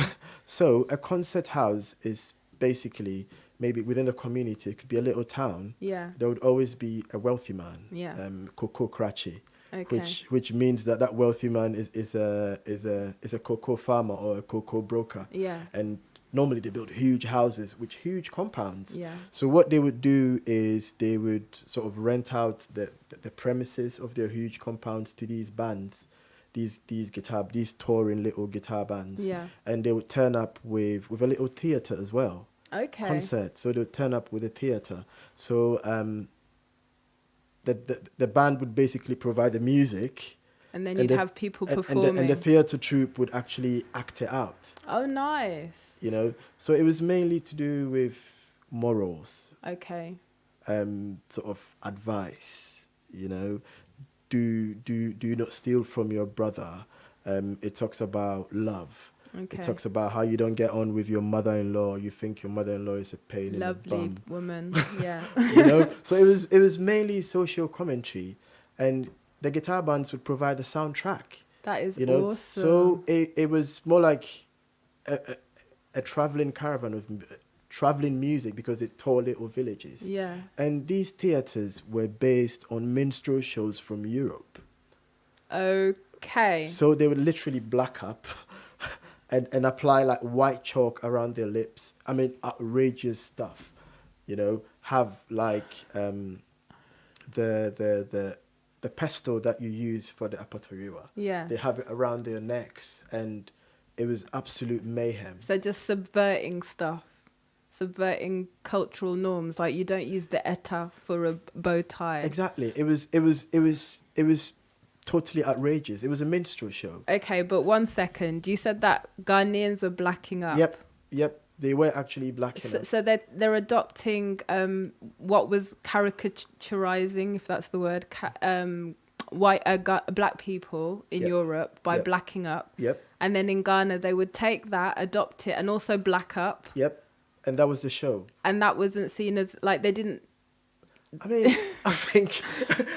So a concert house is basically maybe within the community, it could be a little town. Yeah. There would always be a wealthy man. Yeah. Cocoa Krachi. Okay. Which means that wealthy man is a cocoa farmer or a cocoa broker. Yeah. And normally they build huge houses with huge compounds. Yeah. So what they would do is they would sort of rent out the premises of their huge compounds to these bands, these touring little guitar bands. Yeah. And they would turn up with a little theatre as well. Okay. Concert. So they would turn up with a theatre. So the band would basically provide the music. And then you'd have people performing. And the theatre troupe would actually act it out. Oh, nice. You know, so it was mainly to do with morals. Okay. Sort of advice, you know, do not steal from your brother. It talks about love. Okay. It talks about how you don't get on with your mother-in-law. You think your mother-in-law is a pain in the bum. Lovely woman, yeah. You know, so it was mainly social commentary, and the guitar bands would provide the soundtrack. That is awesome. So it was more like a traveling caravan of traveling music because it toured little villages. Yeah. And these theatres were based on minstrel shows from Europe. Okay. So they would literally black up and apply like white chalk around their lips. I mean, outrageous stuff. You know, have like the pestle that you use for the apatariwa. Yeah. They have it around their necks, and it was absolute mayhem. So just subverting stuff, subverting cultural norms. Like you don't use the eta for a bow tie. Exactly. It was totally outrageous. It was a minstrel show. Okay, but 1 second. You said that Ghanaians were blacking up. Yep. They were actually blacking up. So they're adopting what was caricaturizing, if that's the word, black people in Europe by blacking up. Yep. And then in Ghana, they would take that, adopt it, and also black up. Yep. And that was the show. And that wasn't seen as, like, they didn't... I mean, I think...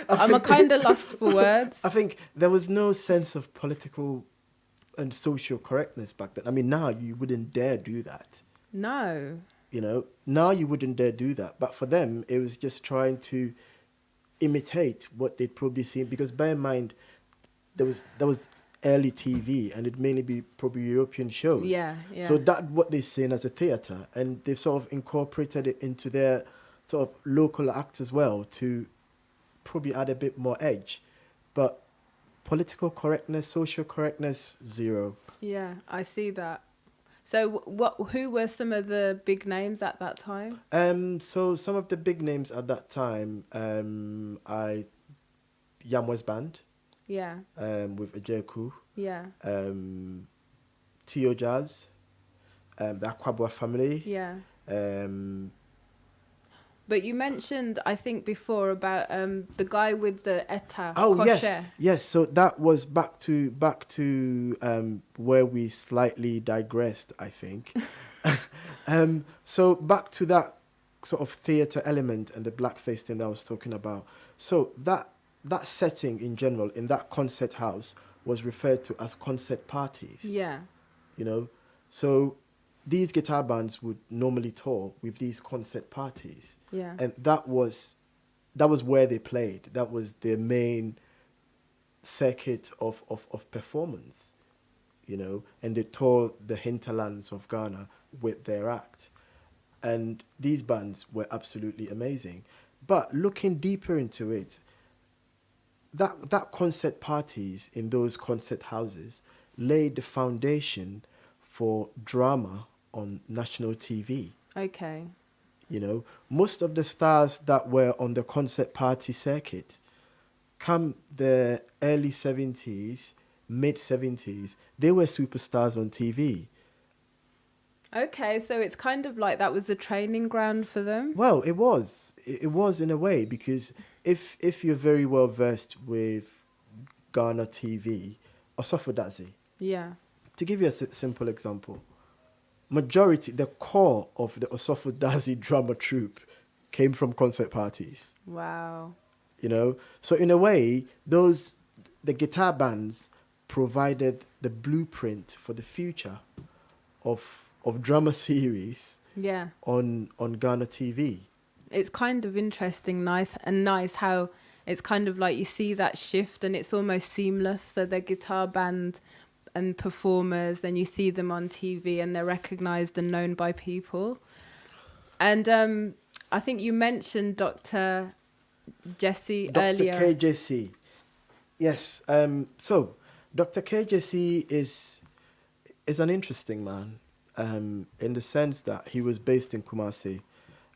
I'm kind of lost for words. I think there was no sense of political and social correctness back then. I mean, now you wouldn't dare do that. No. You know, now you wouldn't dare do that. But for them, it was just trying to imitate what they'd probably seen. Because bear in mind, there was early TV, and it'd mainly be probably European shows. Yeah. So that's what they've seen as a theatre, and they've sort of incorporated it into their sort of local act as well to probably add a bit more edge. But political correctness, social correctness, zero. Yeah, I see that. So who were some of the big names at that time? So some of the big names at that time, Yamwa's band. Yeah. With Ejeku. Yeah. Tio Jazz. The Akwabwa family. Yeah. But you mentioned, I think, before about the guy with the eta. Oh, Kosher. yes. So that was back to where we slightly digressed, I think. So back to that sort of theatre element and the blackface thing that I was talking about. So that setting in general, in that concert house, was referred to as concert parties. Yeah. You know, so these guitar bands would normally tour with these concert parties. Yeah. And that was where they played. That was their main circuit of performance, you know, and they toured the hinterlands of Ghana with their act. And these bands were absolutely amazing. But looking deeper into it, that concert parties in those concert houses laid the foundation for drama on national TV. Okay. You know, most of the stars that were on the concert party circuit, come the early 70s, mid 70s, they were superstars on TV. Okay, so it's kind of like that was the training ground for them? Well, it was. It was in a way, because if you're very well versed with Ghana TV, Osofodazi, Yeah. to give you a simple example, the core of the Osofodazi drama troupe came from concert parties. Wow. You know, so in a way, the guitar bands provided the blueprint for the future of drama series Yeah. on Ghana TV. It's kind of interesting, nice how it's kind of like you see that shift and it's almost seamless. So the guitar band and performers, then you see them on TV and they're recognized and known by people. And I think you mentioned Dr. Gyasi earlier. Dr. K Gyasi. Yes. So Dr. K Gyasi is an interesting man, in the sense that he was based in Kumasi,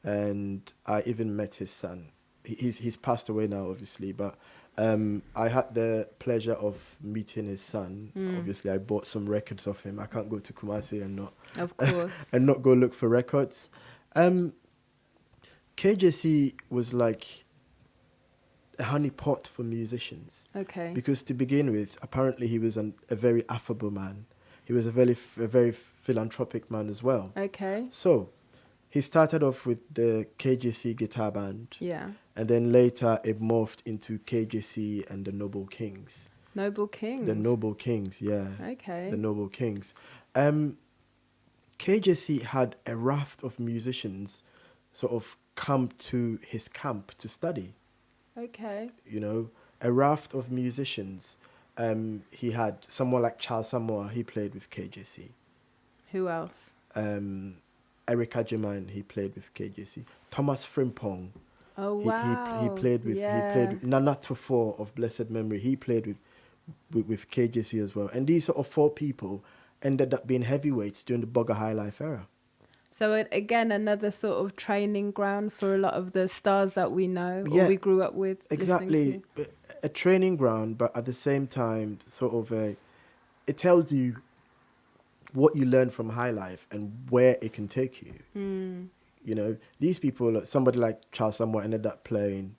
and I even met his son. He's passed away now, obviously, but I had the pleasure of meeting his son. Obviously, I bought some records of him. I can't go to Kumasi and not, Of course. and not go look for records. K Gyasi was like a honeypot for musicians. Okay. Because to begin with, apparently he was a very affable man. He was a very philanthropic man as well. Okay. So he started off with the K Gyasi guitar band. Yeah. And then later it morphed into K Gyasi and the Noble Kings. Noble Kings. The Noble Kings, yeah. Okay. The Noble Kings. K Gyasi had a raft of musicians sort of come to his camp to study. Okay. You know, a raft of musicians. He had someone like Charles Samoa, he played with K Gyasi. Who else? Eric Ajiman, he played with K Gyasi. Thomas Frimpong. Oh, wow. He played with Nana Tufo of blessed memory. He played with K Gyasi as well. And these sort of four people ended up being heavyweights during the Bugger Highlife era. So again, another sort of training ground for a lot of the stars that we know Yeah, or we grew up with. Exactly. A training ground, but at the same time, sort of it tells you what you learn from Highlife and where it can take you. You know, these people, somebody like Charles Samoa ended up playing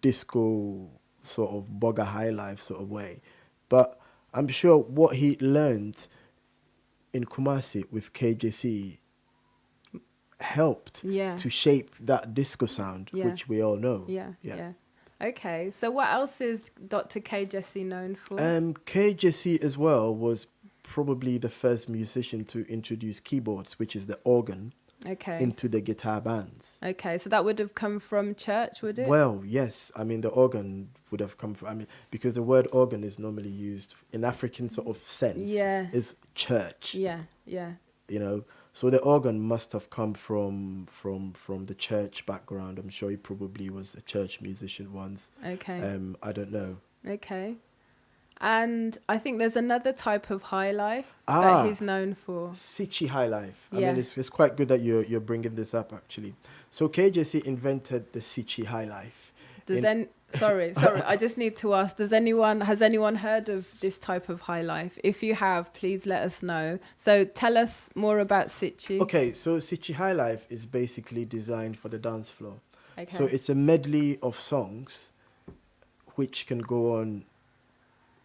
disco sort of Bugger Highlife sort of way. But I'm sure what he learned in Kumasi with K Gyasi helped to shape that disco sound, which we all know. Yeah. Okay, so what else is Dr. K Gyasi known for? K Gyasi as well was probably the first musician to introduce keyboards, which is the organ, into the guitar bands. Okay, so that would have come from church, would it? Well, yes. I mean, the organ would have come from, because the word organ is normally used in African sort of sense. Yeah. Is church. Yeah. You know, so the organ must have come from the church background. I'm sure he probably was a church musician once. Okay. I don't know. Okay. And I think there's another type of Highlife that he's known for. Sikyi Highlife. I mean, it's quite good that you're bringing this up, actually. So K Gyasi invented the Sikyi Highlife. Sorry, I just need to ask, has anyone heard of this type of Highlife? If you have, please let us know. So tell us more about Sikyi. Okay, so Sikyi Highlife is basically designed for the dance floor. Okay. So it's a medley of songs which can go on,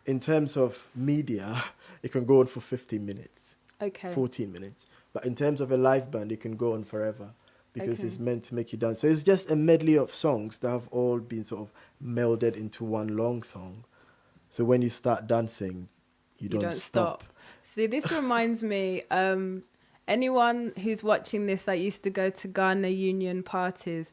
in terms of media, it can go on for 15 minutes. Okay. 14 minutes. But in terms of a live band, it can go on forever. because it's meant to make you dance. So it's just a medley of songs that have all been sort of melded into one long song. So when you start dancing, you don't stop. See, this reminds me, anyone who's watching this that used to go to Ghana Union parties,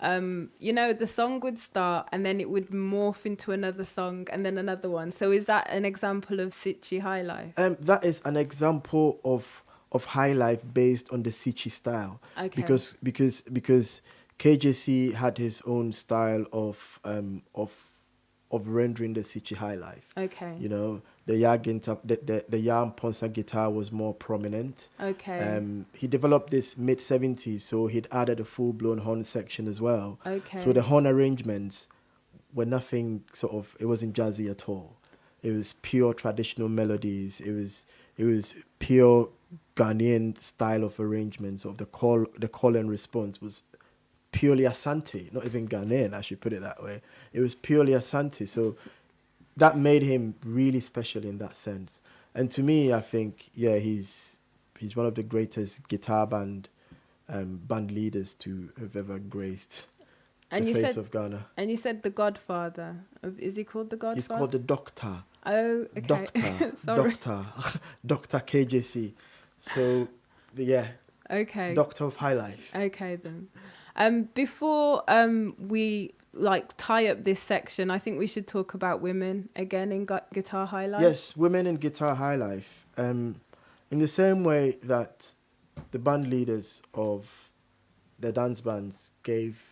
you know, the song would start and then it would morph into another song and then another one. So is that an example of Sikyi Highlife? That is an example of Highlife based on the Sikyi style. Okay. Because K Gyasi had his own style of rendering the Sikyi Highlife. Okay. You know, the Yam Ponsa guitar was more prominent. Okay. He developed this mid-70s, so he'd added a full-blown horn section as well. Okay. So the horn arrangements were nothing sort of, it wasn't jazzy at all. It was pure traditional melodies. It was pure Ghanaian style of arrangements of the call and response was purely Asante, not even Ghanaian, I should put it that way. It was purely Asante. So that made him really special in that sense. And to me, I think, yeah, he's one of the greatest guitar band leaders to have ever graced the face of Ghana. And you said the Godfather. Is he called the Godfather? He's called the Doctor. Oh, okay. Doctor K Gyasi. So, yeah. Okay. Doctor of Highlife. Okay, then. Before we tie up this section, I think we should talk about women again in Guitar Highlife. Yes, women in Guitar Highlife. In the same way that the band leaders of the dance bands gave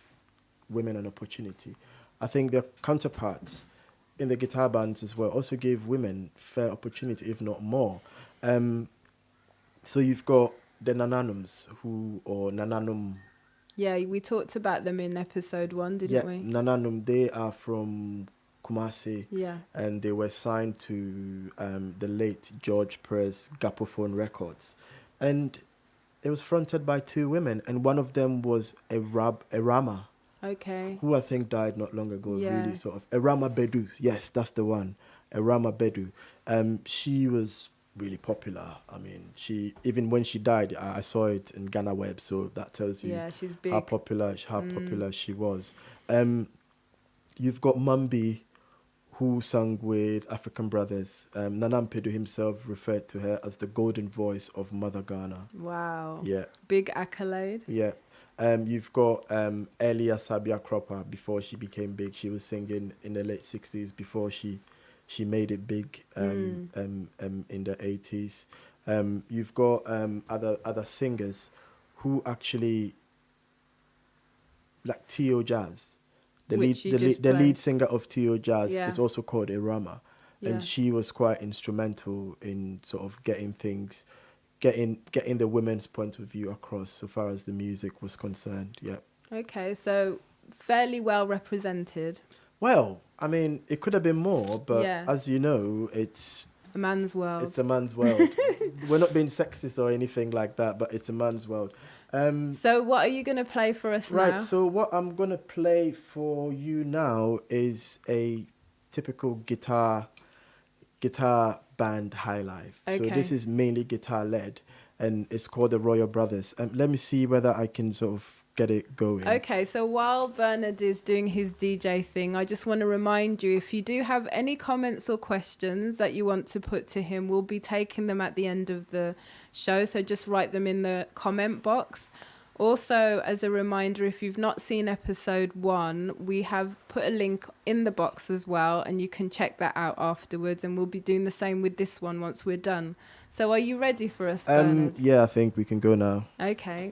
women an opportunity, I think their counterparts in the guitar bands as well also gave women fair opportunity, if not more. So you've got the Nananums or Nananum. Yeah, we talked about them in episode 1, didn't we? Yeah, Nananum, they are from Kumasi. Yeah. And they were signed to the late George Perez Gapophone Records. And it was fronted by 2 women, and one of them was a Rama. Okay. Who I think died not long ago, Yeah. really sort of. A Rama Bedu, yes, that's the one. A Rama Bedu. She was really popular. I mean, even when she died, I saw it in Ghana Web, so that tells you she's big. how popular she was. You've got Mambi, who sang with African Brothers. Nana Mpedu himself referred to her as the golden voice of Mother Ghana. Wow. Yeah. Big accolade. Yeah. You've got Elia Sabia Cropper. Before she became big, she was singing in the late 60s before she made it big in the 80s. You've got other singers who actually, like T.O. Jazz. The lead singer of T.O. Jazz is also called a Rama. Yeah. And she was quite instrumental in sort of getting the women's point of view across so far as the music was concerned. Yeah. Okay, so fairly well represented. Well, I mean, it could have been more, but as you know, it's a man's world. It's a man's world. We're not being sexist or anything like that, but it's a man's world. So what are you going to play for us now? Right, so what I'm going to play for you now is a typical guitar band Highlife. Okay. So this is mainly guitar-led, and it's called the Royal Brothers. Let me see whether I can sort of get it going. Okay, so while Bernard is doing his DJ thing, I just want to remind you, if you do have any comments or questions that you want to put to him, we'll be taking them at the end of the show, so just write them in the comment box. Also, as a reminder, if you've not seen episode 1, we have put a link in the box as well, and you can check that out afterwards, and we'll be doing the same with this one once we're done. So are you ready for us, Bernard? Yeah, I think we can go now. Okay.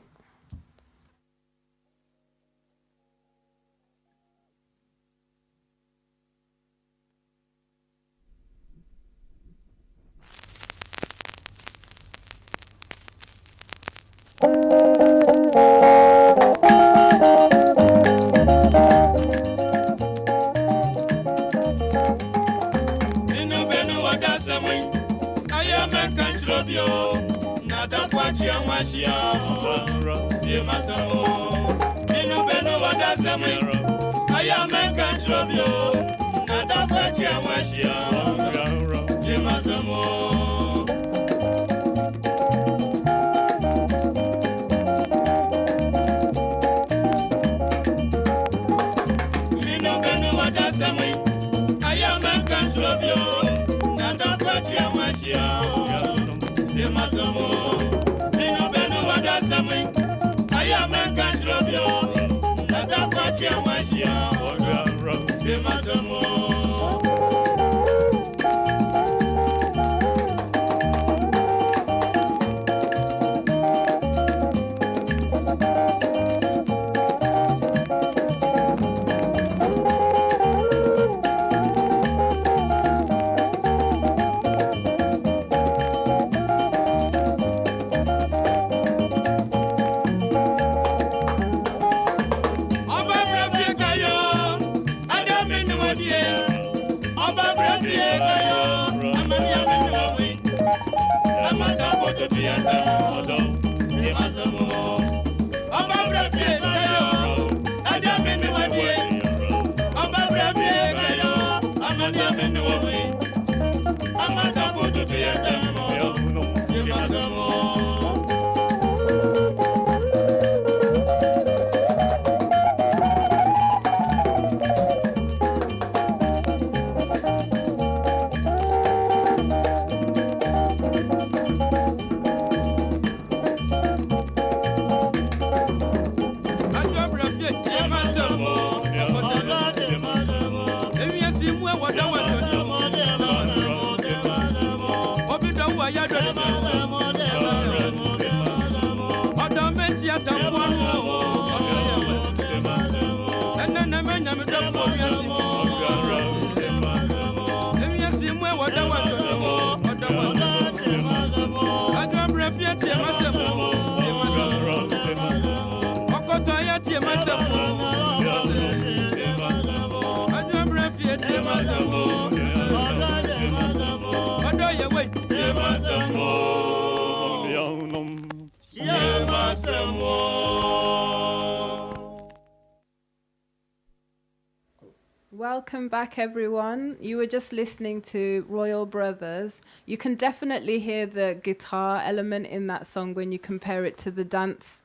Welcome back, everyone. You were just listening to Royal Brothers. You can definitely hear the guitar element in that song when you compare it to the dance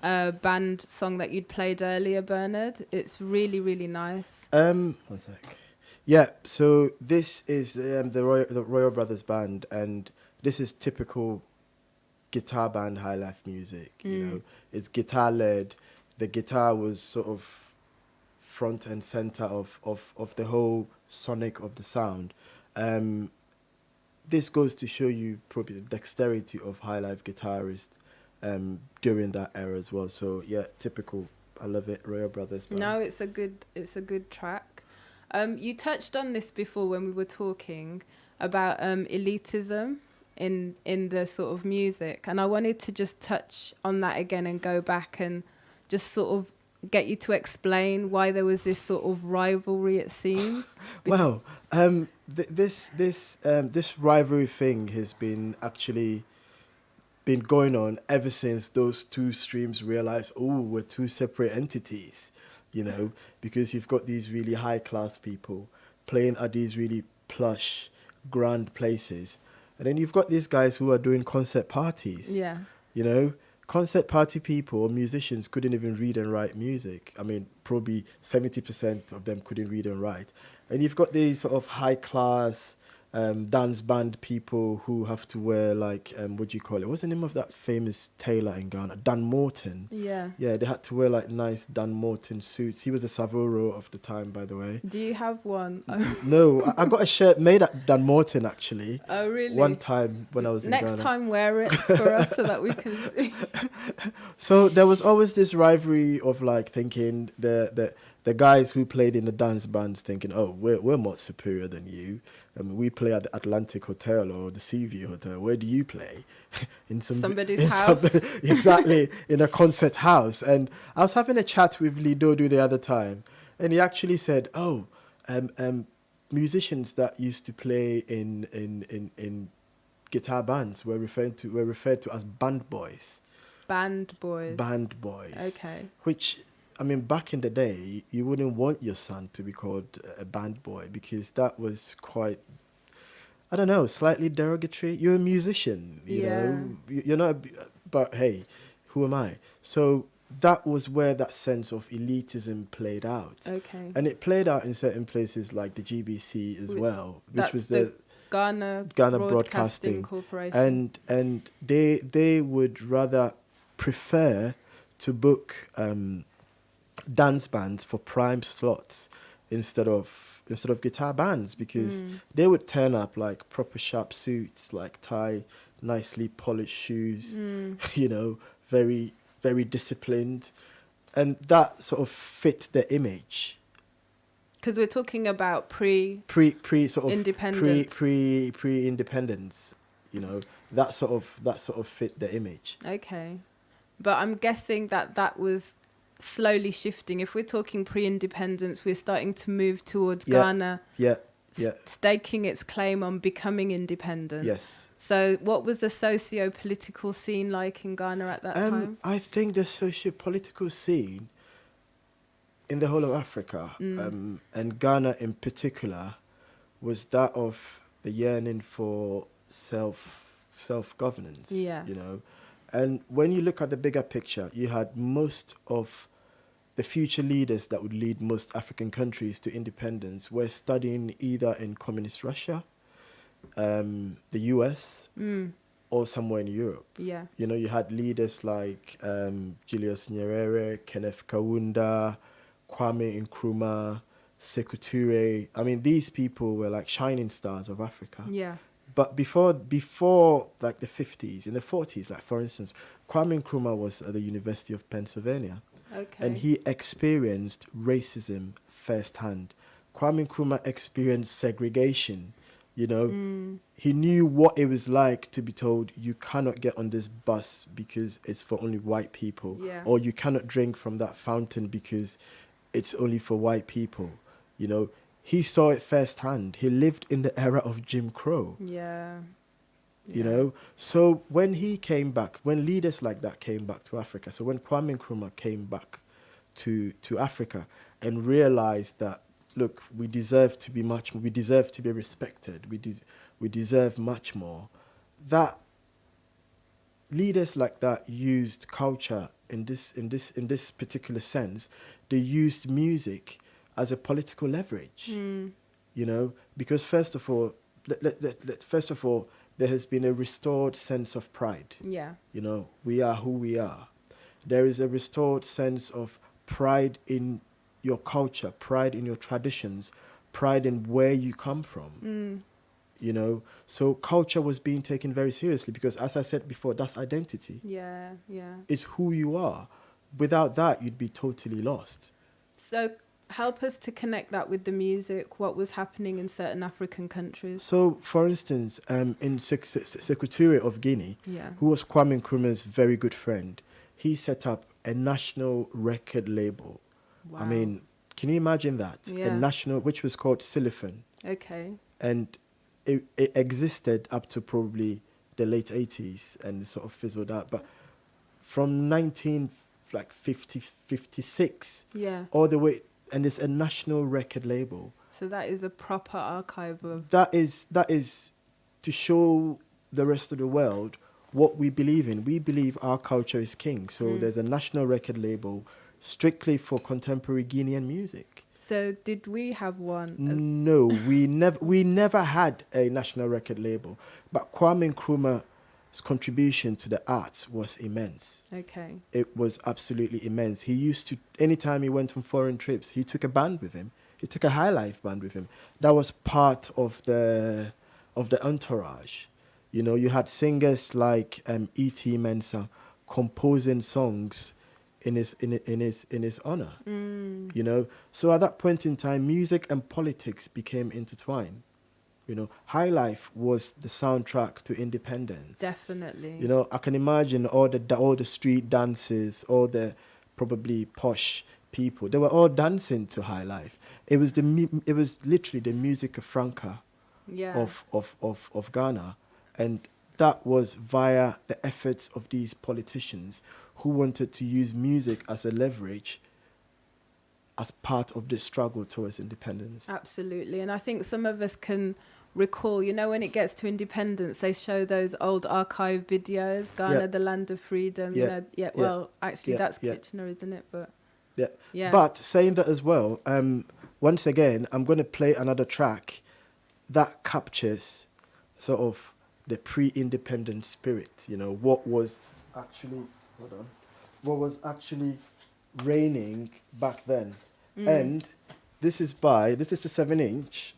band song that you'd played earlier, Bernard. It's really, really nice. 1 sec. Yeah, so this is the Royal Brothers band, and this is typical guitar band Highlife music. You know, it's guitar led. The guitar was sort of front and center of the whole sonic of the sound. This goes to show you probably the dexterity of Highlife guitarists during that era as well. So yeah, typical. I love it. Royal Brothers band. No, it's a good track. You touched on this before when we were talking about elitism in the sort of music, and I wanted to just touch on that again and go back and just sort of get you to explain why there was this sort of rivalry, it seems. Well, this rivalry thing has been going on ever since those two streams realized, oh, we're two separate entities, you know, because you've got these really high class people playing at these really plush, grand places, and then you've got these guys who are doing concert parties. Yeah, you know. Concert party people or musicians couldn't even read and write music. I mean, probably 70% of them couldn't read and write. And you've got these sort of high class dance band people who have to wear like, what do you call it? What's the name of that famous tailor in Ghana? Dan Morton. Yeah. Yeah, they had to wear like nice Dan Morton suits. He was a Savoro of the time, by the way. Do you have one? No, I got a shirt made at Dan Morton actually. Oh, really? One time when I was in Ghana. Next time wear it for us so that we can see. So there was always this rivalry of like thinking the guys who played in the dance bands thinking, oh, we're more superior than you. I mean, we play at the Atlantic Hotel or the Seaview Hotel. Where do you play? In somebody's house. Exactly, in a concert house. And I was having a chat with Lidodu the other time, and he actually said, oh, musicians that used to play in guitar bands were referred to as band boys. Band boys. Band boys. Okay. Which, I mean, back in the day, you wouldn't want your son to be called a band boy because that was quite, I don't know, slightly derogatory. You're a musician, you know. You're not, but hey, who am I? So that was where that sense of elitism played out. Okay. And it played out in certain places like the GBC as well, which was Ghana Broadcasting Corporation. and they would rather prefer to book dance bands for prime slots instead of guitar bands, because they would turn up like proper sharp suits, like tie nicely polished shoes, you know, very, very disciplined, and that sort of fit the image. Because we're talking about pre independence, you know, that sort of fit the image. Okay, but I'm guessing that was slowly shifting. If we're talking pre-independence, we're starting to move towards Ghana staking its claim on becoming independent. Yes. So what was the socio-political scene like in Ghana at that time? I think the socio-political scene in the whole of Africa, and Ghana in particular, was that of the yearning for self-governance. Yeah. You know, and when you look at the bigger picture, you had most of the future leaders that would lead most African countries to independence were studying either in communist Russia, the US, or somewhere in Europe. Yeah. You know, you had leaders like Julius Nyerere, Kenneth Kaunda, Kwame Nkrumah, Sekou. I mean, these people were like shining stars of Africa. Yeah. But before like the 50s, in the 40s, like for instance, Kwame Nkrumah was at the University of Pennsylvania. Okay. And he experienced racism firsthand. Kwame Nkrumah experienced segregation. You know, he knew what it was like to be told, you cannot get on this bus because it's for only white people. Yeah. Or you cannot drink from that fountain because it's only for white people. You know, he saw it firsthand. He lived in the era of Jim Crow. Yeah. You know, so when he came back, when leaders like that came back to Africa, so when Kwame Nkrumah came back to Africa and realized that, look, we deserve to be respected, we deserve much more, that leaders like that used culture in this particular sense. They used music as a political leverage, you know, because first of all, there has been a restored sense of pride. Yeah. You know, we are who we are. There is a restored sense of pride in your culture, pride in your traditions, pride in where you come from. You know, so culture was being taken very seriously because, as I said before, that's identity. Yeah, yeah. It's who you are. Without that, you'd be totally lost. So help us to connect that with the music, what was happening in certain African countries. So, for instance, in Sekou of Guinea, who was Kwame Nkrumah's very good friend, he set up a national record label. Wow. I mean, can you imagine that? Yeah. A national, which was called Silicon. Okay. And it existed up to probably the late 80s and sort of fizzled out. But from 1956 all the way, and it's a national record label. So that is a proper archive of... That is to show the rest of the world what we believe in. We believe our culture is king. So there's a national record label strictly for contemporary Guinean music. So did we have one? No, we never had a national record label. But Kwame Nkrumah's contribution to the arts was immense. Okay. It was absolutely immense. He used to, anytime he went on foreign trips, he took a band with him. He took a Highlife band with him. That was part of the entourage. You know, you had singers like E.T. Mensa composing songs in his honor. You know, so at that point in time, music and politics became intertwined. You know, Highlife was the soundtrack to independence. Definitely. You know, I can imagine all the street dances, all the probably posh people. They were all dancing to Highlife. It was literally the musica franca of Ghana, and that was via the efforts of these politicians who wanted to use music as a leverage as part of the struggle towards independence. Absolutely. And I think some of us can recall, you know, when it gets to independence, they show those old archive videos, Ghana, the land of freedom. Yeah. You know, well, actually, that's Kitchener, isn't it? But yeah. But saying that as well, once again, I'm going to play another track that captures sort of the pre-independent spirit, you know, what was actually reigning back then. And this is a 7-inch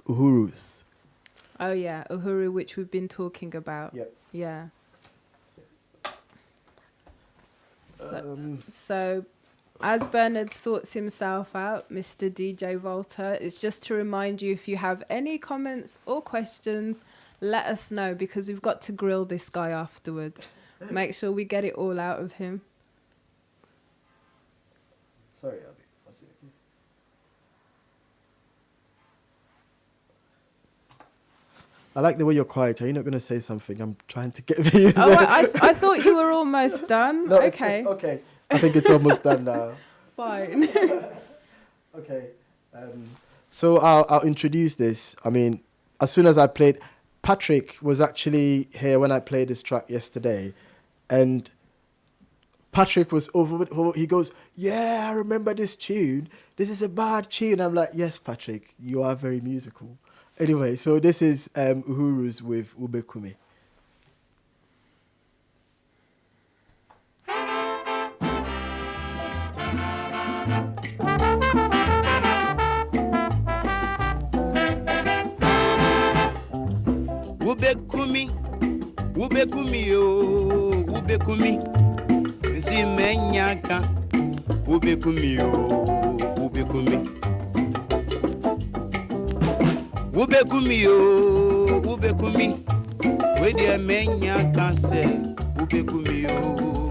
Uhuru's. Oh yeah, Uhuru, which we've been talking about. Yep. Yeah. So as Bernard sorts himself out, Mr. DJ Volta, it's just to remind you, if you have any comments or questions, let us know, because we've got to grill this guy afterwards. Make sure we get it all out of him. Sorry, Abby. I'll see you. I like the way you're quiet. Are you not going to say something? I'm trying to get views. Oh, I thought you were almost done. No, okay. It's okay. I think it's almost done now. Fine. Okay. So I'll introduce this. I mean, as soon as I played, Patrick was actually here when I played this track yesterday, and Patrick was over. He goes, "Yeah, I remember this tune. This is a bad tune." I'm like, "Yes, Patrick, you are very musical." Anyway, so this is Uhuru's with Ubekumi. Ubekumi yo, ubekumi. Si menyaka, ubekumi yo, ubekumi. Ubekumi yo, ubekumi. Wedi menyaka se, ubekumi yo,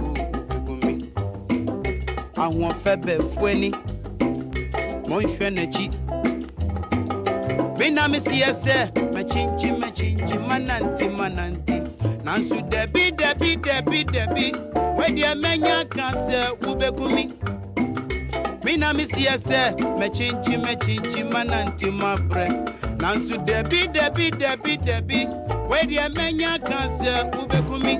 ubekumi. Ahun febe fweni, mon shwenechi. Bina mi siese, machinchi, mananti. Nansu debi, wedi menya kanse ubekumi. Bina mi siese, machinchi, mananti mabre. Nansu debi, wedi menya kanse ubekumi.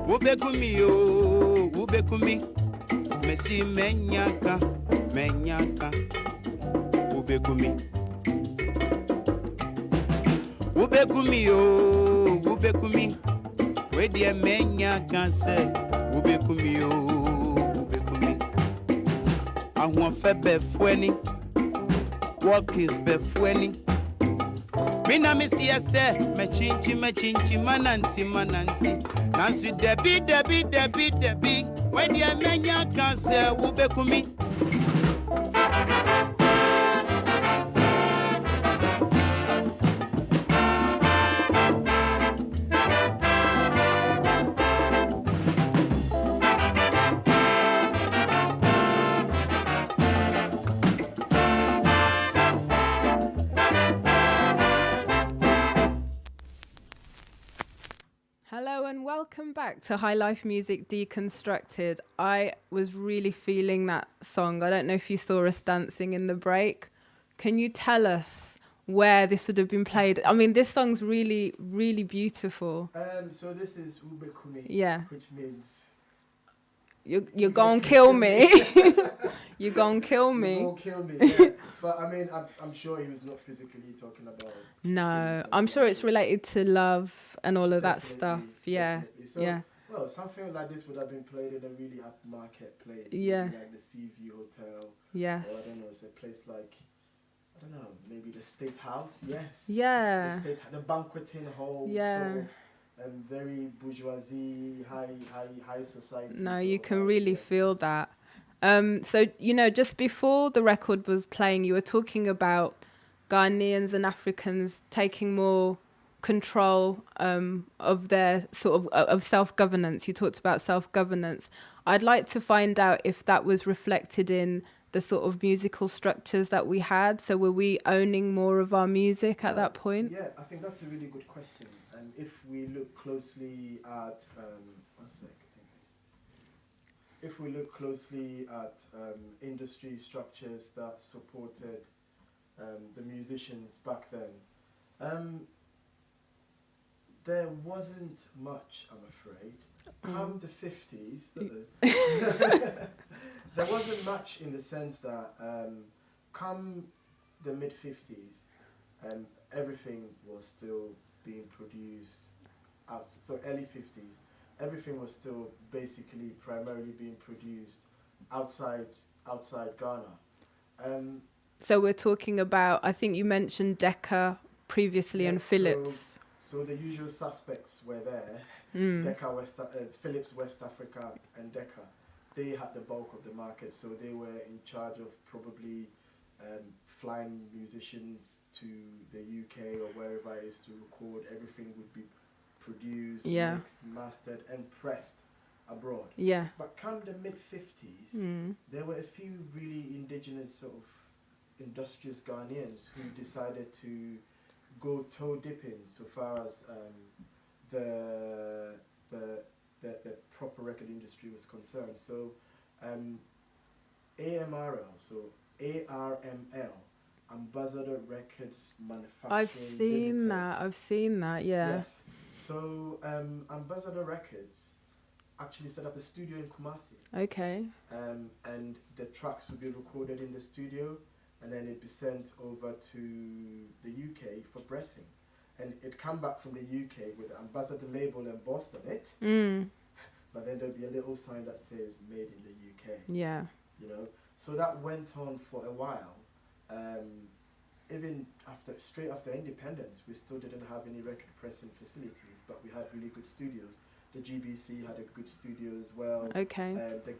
Ubekumi yo, ubekumi. Mesi menyaka, ubekumi. Ubekumi yo, ubekumi. Wedi menyaka se, ubekumi yo, ubekumi. Ahun febe fweni, work is befweni. Mina mi siese, machinchi, mananti. Nansu debi, wedi menya kanse ubekumi. Hello and welcome back to Highlife Music Deconstructed. I was really feeling that song. I don't know if you saw us dancing in the break. Can you tell us where this would have been played? I mean, this song's really, really beautiful. So this is Ubekumi, Yeah. which means You're gonna kill me. You're gonna kill me. You're gonna kill me. Yeah. But I mean, I'm sure he was not physically talking about. No, I'm sure it's related to love and all of that Definitely, stuff. Yeah, definitely. So, yeah. Well, something like this would have been played in a really upmarket place. Yeah. Like the Seaview Hotel. Yes. Or I don't know, it's a place like I don't know, maybe the State House, yes. Yeah. The banqueting hall, Yeah. sort of very bourgeoisie, high society. No, you can really feel that. So, just before the record was playing, you were talking about Ghanaians and Africans taking more control of their sort of self-governance. You talked about self-governance. I'd like to find out if that was reflected in the sort of musical structures that we had. So were we owning more of our music at that point? Yeah, I think that's a really good question. And if we look closely at, if we look closely at industry structures that supported the musicians back then, there wasn't much, I'm afraid. Come the 50s, there wasn't much in the sense that come the mid-50s, everything was still being produced outside. So early 50s, everything was still basically primarily being produced outside Ghana. So we're talking about, I think you mentioned Decca previously and Philips. So the usual suspects were there. Decca, Philips West Africa and Decca. They had the bulk of the market, so they were in charge of probably flying musicians to the UK or wherever it is to record. Everything would be produced, mixed, mastered and pressed abroad. Yeah. But come the mid-50s, there were a few really indigenous sort of industrious Ghanaians who decided to go toe dipping so far as the proper record industry was concerned. So AMRL, so ARML, Ambassador Records Manufacturing. I've seen that, yeah. Yes. So Ambassador Records actually set up a studio in Kumasi. Okay. And the tracks would be recorded in the studio, and then it'd be sent over to the UK for pressing. And it'd come back from the UK with the Ambassador label embossed on it. But then there'd be a little sign that says made in the UK. Yeah. So that went on for a while. Even straight after independence, we still didn't have any record pressing facilities, but we had really good studios. The GBC had a good studio as well. Okay. The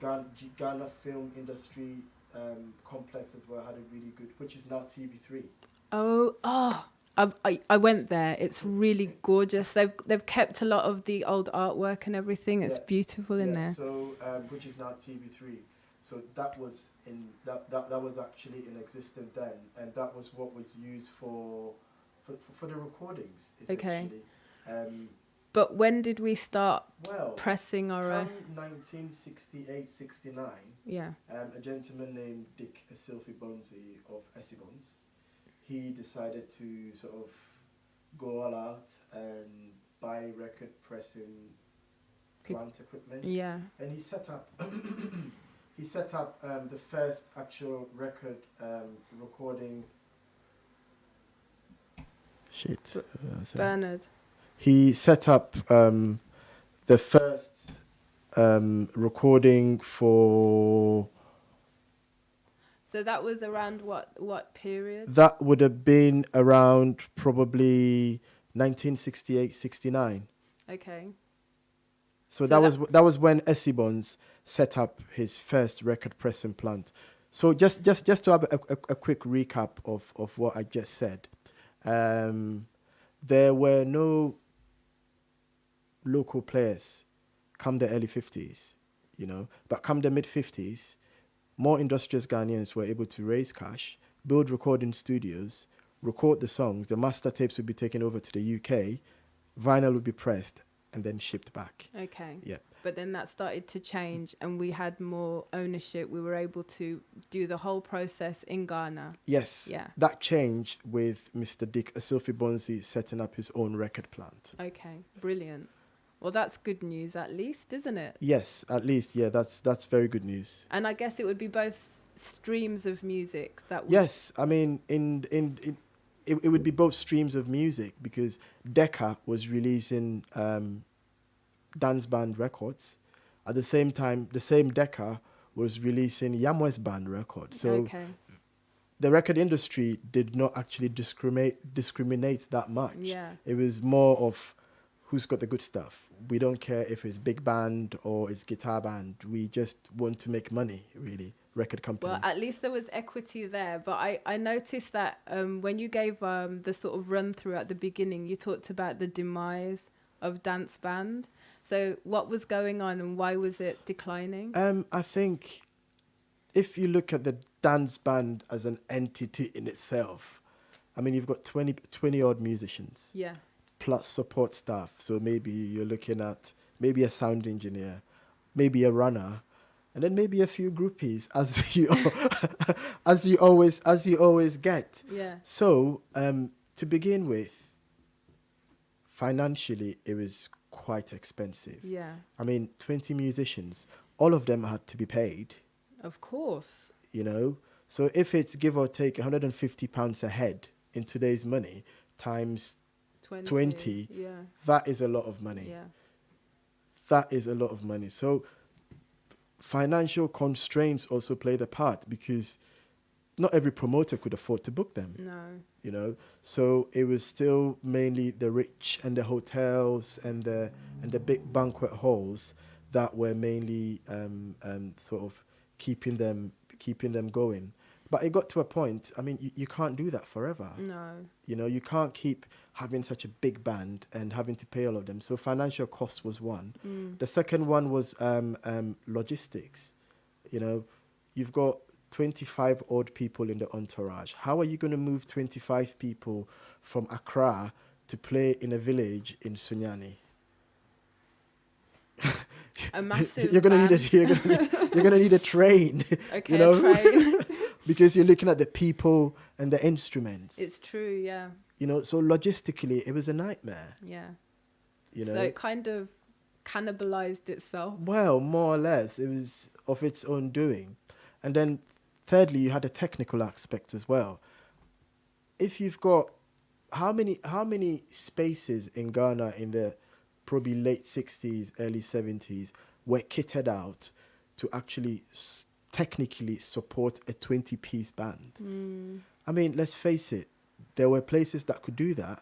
Ghana Film Industry complex as well had a really good, which is now TV3. I went there. It's really gorgeous. They've kept a lot of the old artwork and everything. It's beautiful in there. So which is now TV3. So that was that was actually in existence then, and that was what was used for the recordings essentially. Okay. But when did we start pressing our own? 1968-69. Yeah. A gentleman named Dick Asilfi-Bonzi of Essibons, he decided to sort of go all out and buy record pressing plant equipment. Yeah. And he set up the first actual record recording. Bernard. He set up the first recording for. So that was around what period? That would have been around probably 1968-69. Okay. So that was when Essibons set up his first record pressing plant. So just to have a quick recap of what I just said. There were no local players come the early 50s, but come the mid 50s, more industrious Ghanaians were able to raise cash, build recording studios, record the songs. The master tapes would be taken over to the UK, vinyl would be pressed and then shipped back. Okay. Yeah. But then that started to change and we had more ownership. We were able to do the whole process in Ghana. Yes. Yeah. That changed with Mr. Dick Asilfi-Bonzi setting up his own record plant. Okay. Brilliant. Well, that's good news at least, isn't it? Yes, at least. Yeah, that's very good news. And I guess it would be both streams of music that would... Yes, I mean, it would be both streams of music because Decca was releasing dance band records. At the same time, the same Decca was releasing Yamwes band records. So the record industry did not actually discriminate that much. Yeah. It was more of who's got the good stuff. We don't care if it's big band or it's guitar band. We just want to make money, really, record companies. Well, at least there was equity there. But I noticed that when you gave the sort of run through at the beginning, you talked about the demise of dance band. So what was going on and why was it declining? I think if you look at the dance band as an entity in itself, I mean, you've got 20 odd musicians. Yeah. Plus support staff. So maybe you're looking at maybe a sound engineer, maybe a runner, and then maybe a few groupies, as you as you always get. Yeah. So to begin with, financially, it was quite expensive. Yeah. I mean, 20 musicians, all of them had to be paid. Of course. You know, so if it's give or take £150 a head in today's money times 20, yeah. that is a lot of money. Yeah. That is a lot of money. So financial constraints also played a part because not every promoter could afford to book them. No. You know, so it was still mainly the rich and the hotels and the big banquet halls that were mainly sort of keeping them going. But it got to a point, I mean, you can't do that forever. No. You know, you can't keep having such a big band and having to pay all of them. So financial cost was one. The second one was logistics. You know, you've got 25 odd people in the entourage. How are you going to move 25 people from Accra to play in a village in Sunyani? A massive you're gonna need a train. Okay, you know? a train. Because you're looking at the people and the instruments. It's true, yeah. You know, so logistically, it was a nightmare. Yeah. You know, So it kind of cannibalized itself. well, more or less, it was of its own doing. And then, thirdly, you had a technical aspect as well. If you've got how many spaces in Ghana in the probably late 60s, early 70s were kitted out to actually technically support a 20-piece band. I mean, let's face it, there were places that could do that,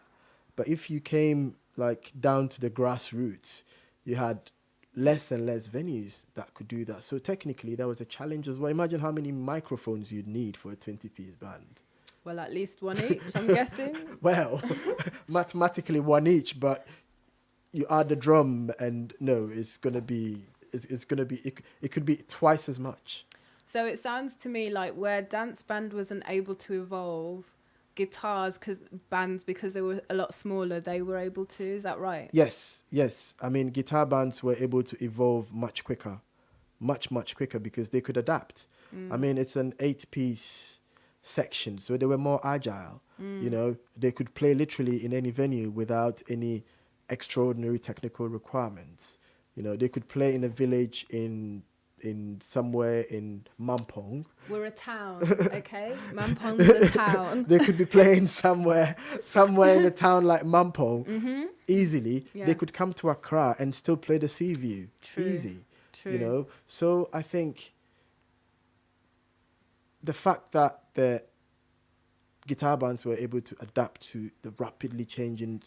but if you came like down to the grassroots, you had less and less venues that could do that. So technically, that was a challenge as well. Imagine how many microphones you'd need for a 20-piece band. Well, at least one each, I'm guessing. Well, mathematically one each, but you add the drum and no, it could be twice as much. So it sounds to me like where dance band wasn't able to evolve, guitars, because they were a lot smaller, they were able to. Is that right? Yes. I mean, guitar bands were able to evolve much quicker because they could adapt. I mean, it's an 8-piece section, so they were more agile. You know, they could play literally in any venue without any extraordinary technical requirements. You know, they could play in a village in somewhere in Mampong. We're a town, okay? Mampong's a town. They could be playing somewhere in a town like Mampong easily. Yeah. They could come to Accra and still play the Sea View. True. Easy. True. You know, so I think the fact that the guitar bands were able to adapt to the rapidly changing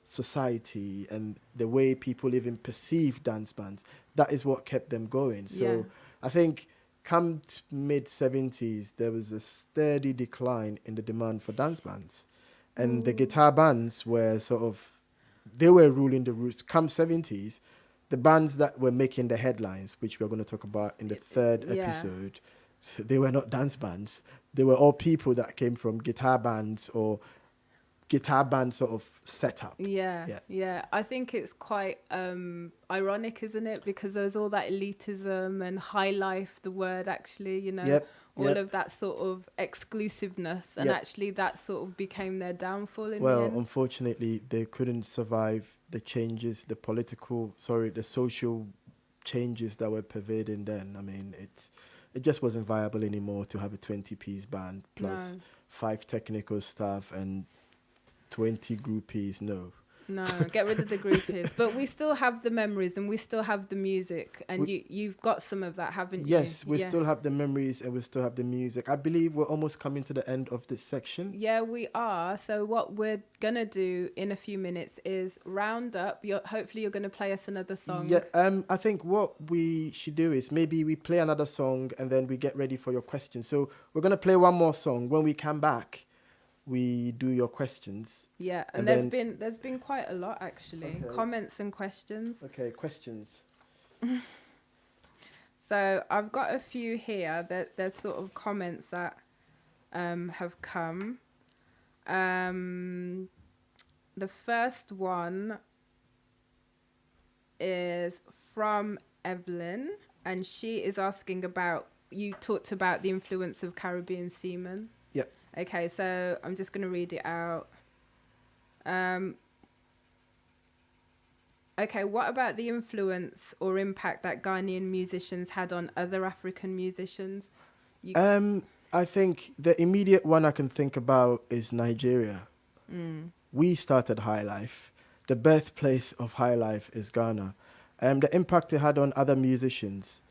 society and the way people even perceive dance bands, that is what kept them going. So Yeah. I think come mid-70s, there was a steady decline in the demand for dance bands. And the guitar bands were they were ruling the roost. Come 70s, the bands that were making the headlines, which we're going to talk about in the third episode, they were not dance bands. They were all people that came from guitar bands or guitar band sort of setup. Yeah. I think it's quite ironic, isn't it? Because there's all that elitism and high life, the word actually, you know, all of that sort of exclusiveness. And actually that sort of became their downfall in the end. Unfortunately, they couldn't survive the changes, the social changes that were pervading then. I mean, it just wasn't viable anymore to have a 20-piece band plus 5 technical staff and 20 groupies. No. No, get rid of the groupies. But we still have the memories and we still have the music. And you've got some of that, haven't you? Yes, we still have the memories and we still have the music. I believe we're almost coming to the end of this section. Yeah, we are. So what we're going to do in a few minutes is round up. Hopefully you're going to play us another song. Yeah, I think what we should do is maybe we play another song and then we get ready for your questions. So we're going to play one more song. When we come back, we do your questions. Yeah, and there's been quite a lot actually. Okay. Comments and questions. Okay, questions. So I've got a few here that there's sort of comments that have come. The first one is from Evelyn, and she is asking about, you talked about the influence of Caribbean seamen. Yep. Okay, so I'm just going to read it out. Okay, what about the influence or impact that Ghanaian musicians had on other African musicians? I think the immediate one I can think about is Nigeria. We started Highlife. The birthplace of Highlife is Ghana. The impact it had on other musicians,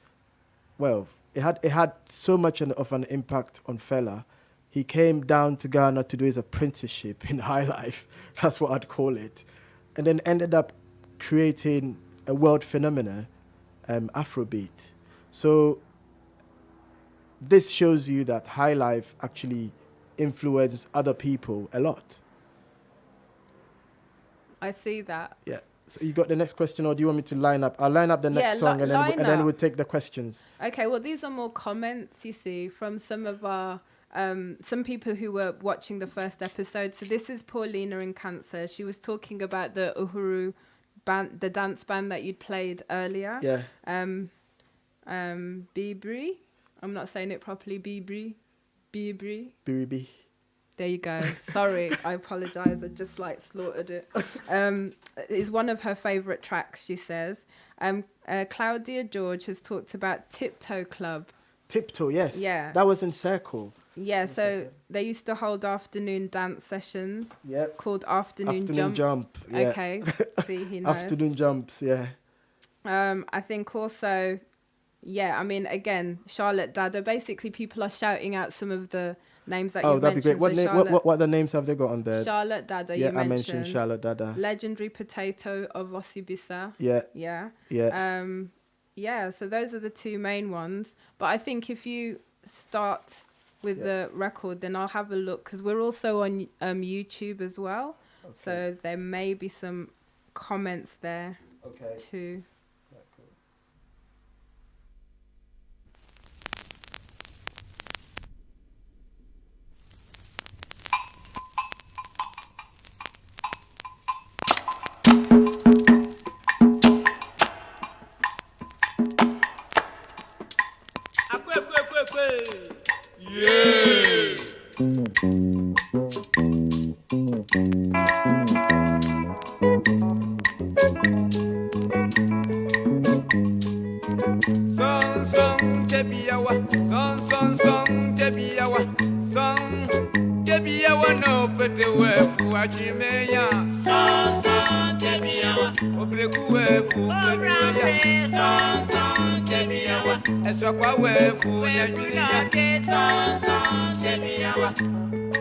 well, it had so much of an impact on Fela. He came down to Ghana to do his apprenticeship in Highlife. That's what I'd call it. And then ended up creating a world phenomenon, Afrobeat. So this shows you that Highlife actually influences other people a lot. I see that. Yeah. So you got the next question, or do you want me to line up? I'll line up the next song and then we'll take the questions. Okay, well, these are more comments, you see, from some of our... some people who were watching the first episode. So this is Paulina in Cancer. She was talking about the Uhuru band, the dance band that you'd played earlier. Yeah. Bibri. I'm not saying it properly. Bibri. Biribi. There you go. Sorry, I apologize. I just slaughtered it. Is one of her favorite tracks, she says. Claudia George has talked about Tiptoe Club. Tiptoe, yes. Yeah. That was in Circle. Yeah, so they used to hold afternoon dance sessions. Yep. Called Afternoon Jump. Yeah. Okay. See, he knows. Afternoon Jumps, yeah. I think also, yeah, I mean, again, Charlotte Dada. Basically, people are shouting out some of the names that you mentioned. That'd be great. What other names have they got on there? Charlotte Dada, yeah, you mentioned. I mentioned Charlotte Dada. Legendary Potato of Osibisa. Yeah. Yeah. Yeah. Yeah, so those are the two main ones. But I think if you start with the record, then I'll have a look, because we're also on YouTube as well. Okay. So there may be some comments there too. Yeah, cool. Yeah. Song Debiawa, song Debiawa, song Debiawa no pete wefu ajimeya. Song Debiawa, obreku wefu ajimeya. Song Debiawa, esokwa wefu ajimeya. Song Debiawa,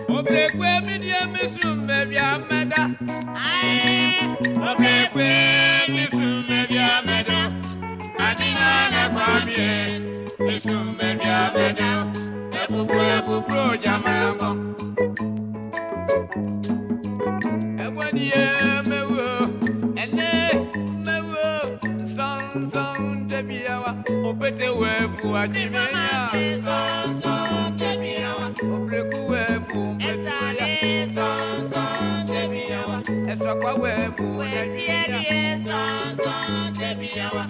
obreku emidia misum baby amada. Obreku misum baby amada. Adina Kwame, Misum baby Abena, Ebu bro Jamamo. Ebony mewo, mewo, son Debiawa, Opete wefu Ajimenya, son Debiawa, Obreku wefu Mesaya, son Debiawa, Eswakwa wefu Ajimenya, son Debiawa.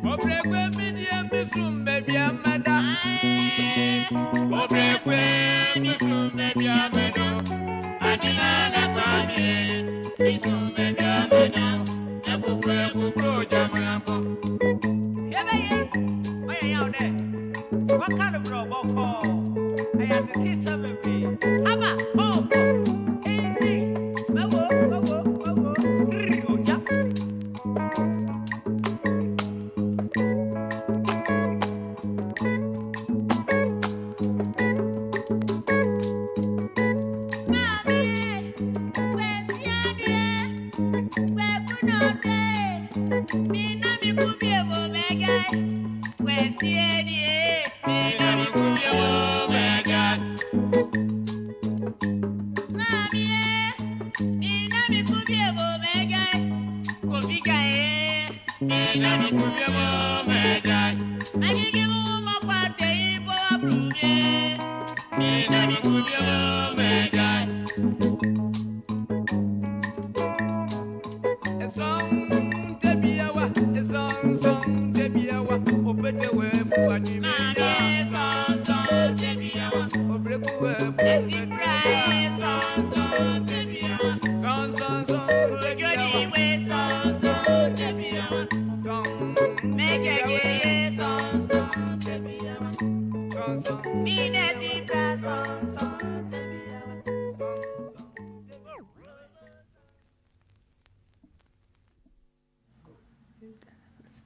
Obrekwe midia misum baby amada. Obrekwe misum baby amada. Adina na Kwame, misum baby amada. Ebu bro jamambo. Yeah. Why are you out there? What kind of robot call? I have the T7P. Abba, oh, hey,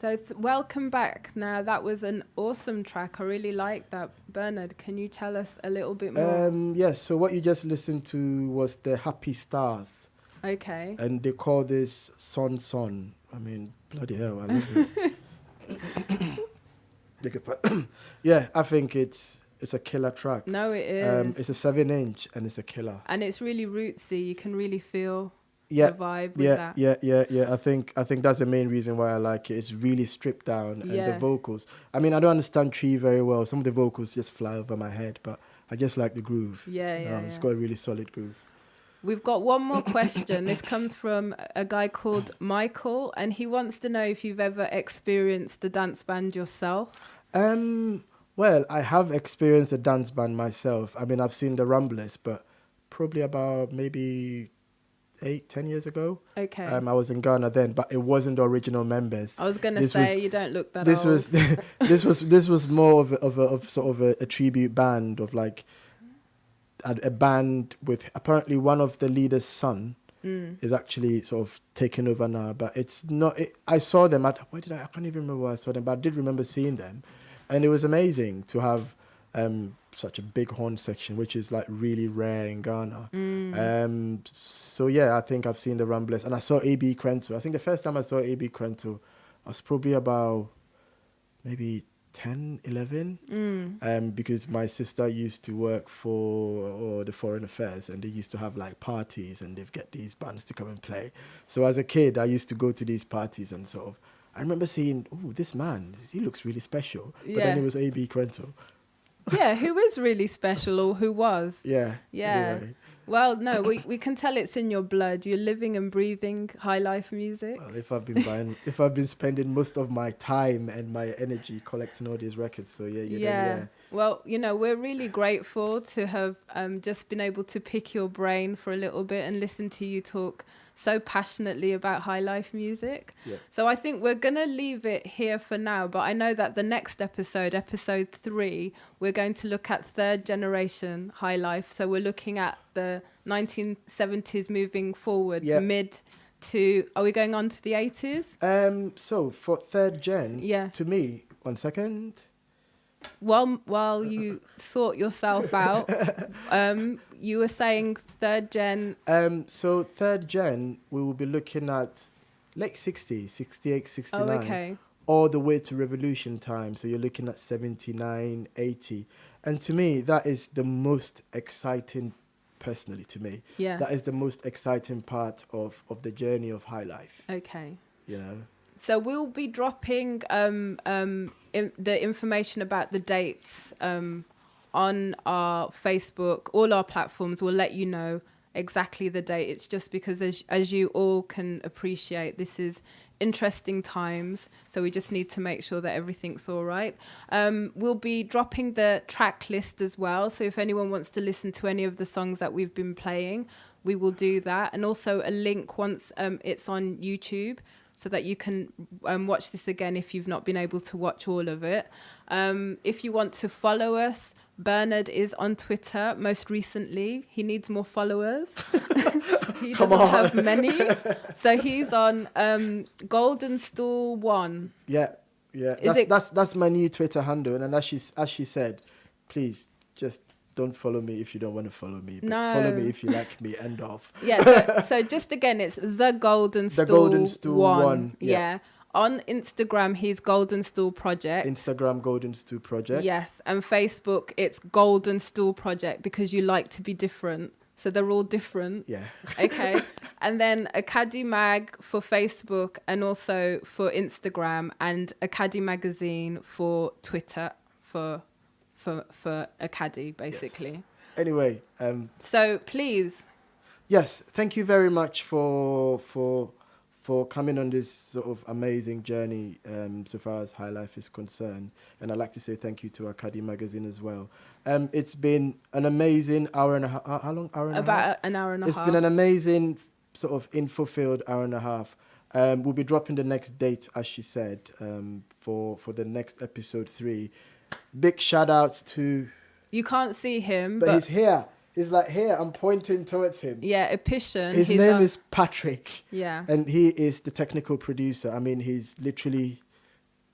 So welcome back. Now that was an awesome track. I really like that. Bernard, can you tell us a little bit more? Yes, so what you just listened to was the Happy Stars. Okay. And they call this Son Son. I mean, bloody hell, I love it. Yeah, I think it's a killer track. No, it is. It's a 7-inch and it's a killer. And it's really rootsy. You can really feel the vibe with that. Yeah. I think that's the main reason why I like it. It's really stripped down, and the vocals. I mean, I don't understand Tree very well. Some of the vocals just fly over my head, but I just like the groove. It's got a really solid groove. We've got one more question. This comes from a guy called Michael, and he wants to know if you've ever experienced the dance band yourself. Well, I have experienced a dance band myself. I mean, I've seen the Rumblers, but probably about maybe 8-10 years ago. Okay. I was in Ghana then, but it wasn't the original members. I was going to say, you don't look that this old. This was more of sort of a tribute band of like a band with apparently one of the leader's son is actually sort of taken over now, but it's not. I saw them at I can't even remember where I saw them, but I did remember seeing them, and it was amazing to have such a big horn section, which is like really rare in Ghana. So yeah, I think I've seen the Rumblers, and I saw A.B. Krento. I think the first time I saw A.B. Krento, I was probably about maybe 10, 11, because my sister used to work for the Foreign Affairs, and they used to have like parties, and they'd get these bands to come and play. So as a kid, I used to go to these parties, and sort of, I remember saying, "Oh, this man, he looks really special." But then it was A.B. Krento. Yeah, who is really special, or who was? Yeah. Anyway. Well, no, we can tell it's in your blood. You're living and breathing Highlife music. Well, if I've been spending most of my time and my energy collecting all these records, so yeah. Well, we're really grateful to have just been able to pick your brain for a little bit and listen to you talk so passionately about Highlife music. Yeah. So I think we're going to leave it here for now, but I know that the next episode 3, we're going to look at third generation Highlife. So we're looking at the 1970s moving forward, mid to, are we going on to the 80s? So for third gen, to me, 1 second. While you sort yourself out, you were saying third gen. So third gen, we will be looking at late 60s, 68, 69. Oh, okay. All the way to revolution time. So you're looking at 79, 80. And to me, that is the most exciting, personally to me. Yeah. That is the most exciting part of the journey of Highlife. Okay. So we'll be dropping the information about the dates on our Facebook, all our platforms. We'll let you know exactly the date. It's just because, as you all can appreciate, this is interesting times, so we just need to make sure that everything's all right. We'll be dropping the track list as well, so if anyone wants to listen to any of the songs that we've been playing, we will do that, and also a link once it's on YouTube, so that you can watch this again if you've not been able to watch all of it. If you want to follow us, Bernard is on Twitter most recently. He needs more followers. He doesn't have many. So he's on GoldenStool 1. Yeah. That's my new Twitter handle. And as she said, please just don't follow me if you don't want to follow me. But follow me if you like me, end off. Yeah, so just again, it's the GoldenStool 1. Yeah. On Instagram, he's GoldenStool Project. Instagram, GoldenStool Project. Yes, and Facebook, it's GoldenStool Project, because you like to be different. So they're all different. Yeah. Okay. And then AKADi Mag for Facebook and also for Instagram, and AKADi Magazine for Twitter for AKADi, basically. Yes. Anyway. So please. Yes. Thank you very much for coming on this sort of amazing journey so far as Highlife is concerned. And I'd like to say thank you to AKADi Magazine as well. It's been an amazing hour and a half. How long? Hour and a half? About an hour and a half. It's been an amazing sort of info-filled hour and a half. We'll be dropping the next date, as she said, for the next episode 3. Big shout outs to... You can't see him, but he's here. He's like here. I'm pointing towards him. Yeah, Epytion. His name is Patrick. Yeah. And he is the technical producer. I mean, he's literally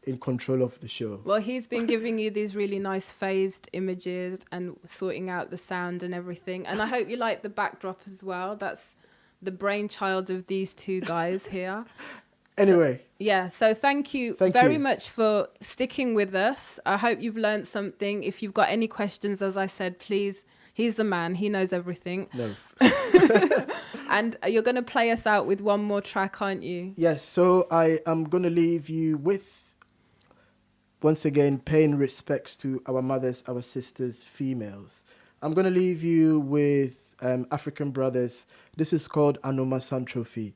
in control of the show. Well, he's been giving you these really nice phased images and sorting out the sound and everything. And I hope you like the backdrop as well. That's the brainchild of these two guys here. Anyway. So thank you very much for sticking with us. I hope you've learned something. If you've got any questions, as I said, please, he's the man. He knows everything. No. And you're going to play us out with one more track, aren't you? Yes. So I am going to leave you with, once again, paying respects to our mothers, our sisters, females. I'm going to leave you with African Brothers. This is called Anoma Santrophy,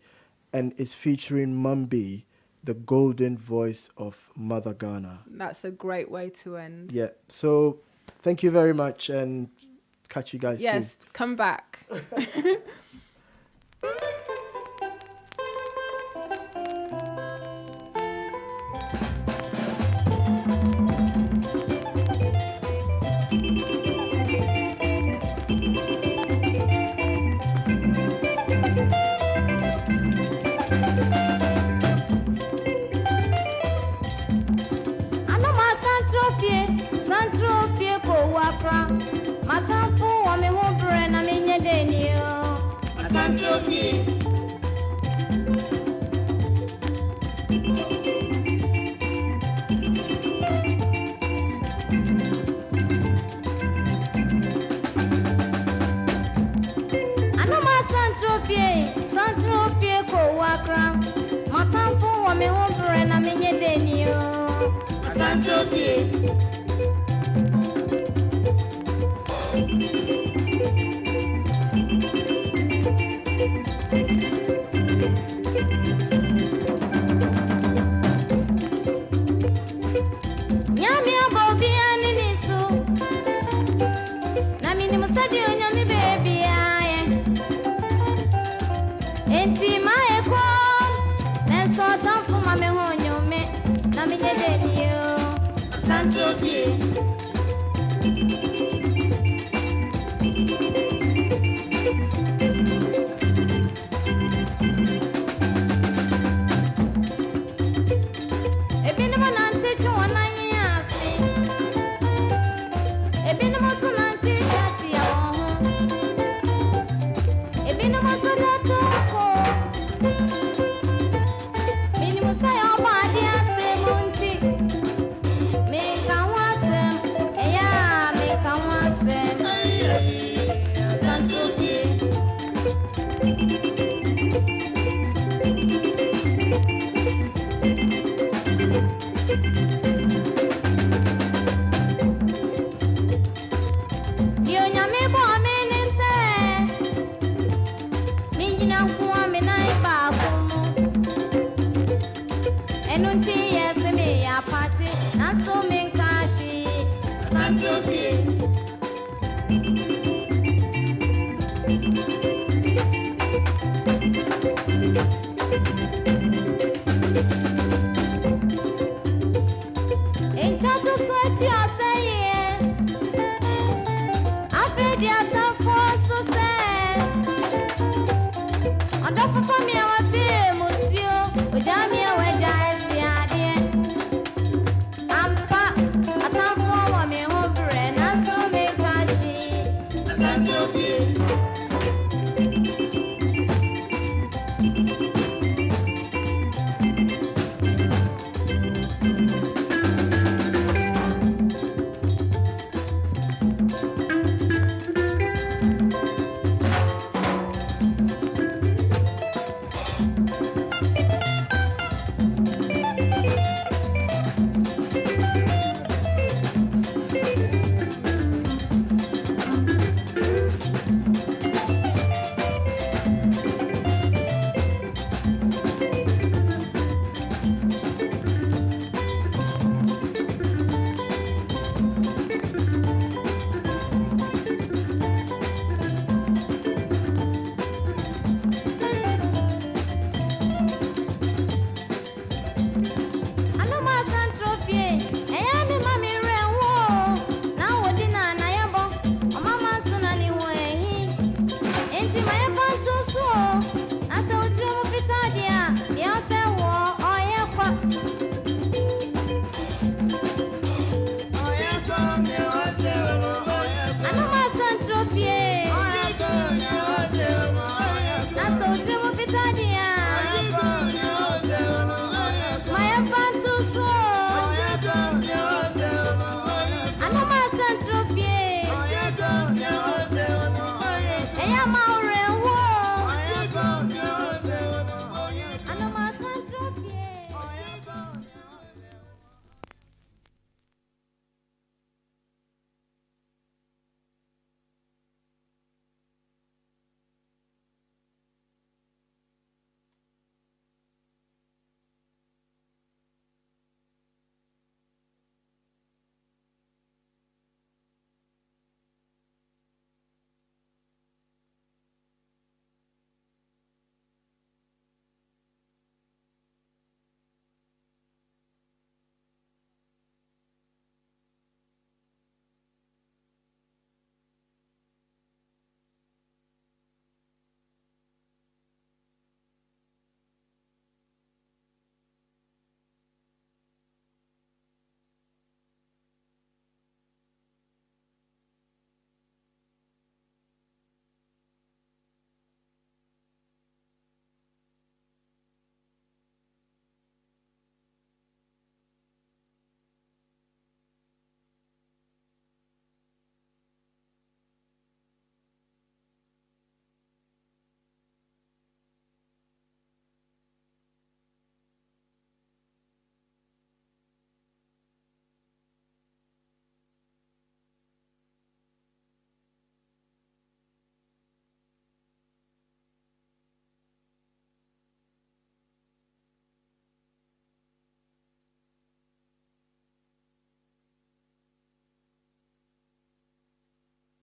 and it's featuring Mumbi, the golden voice of Mother Ghana. That's a great way to end. Yeah. So thank you very much, and catch you guys soon. Yes, come back. Mama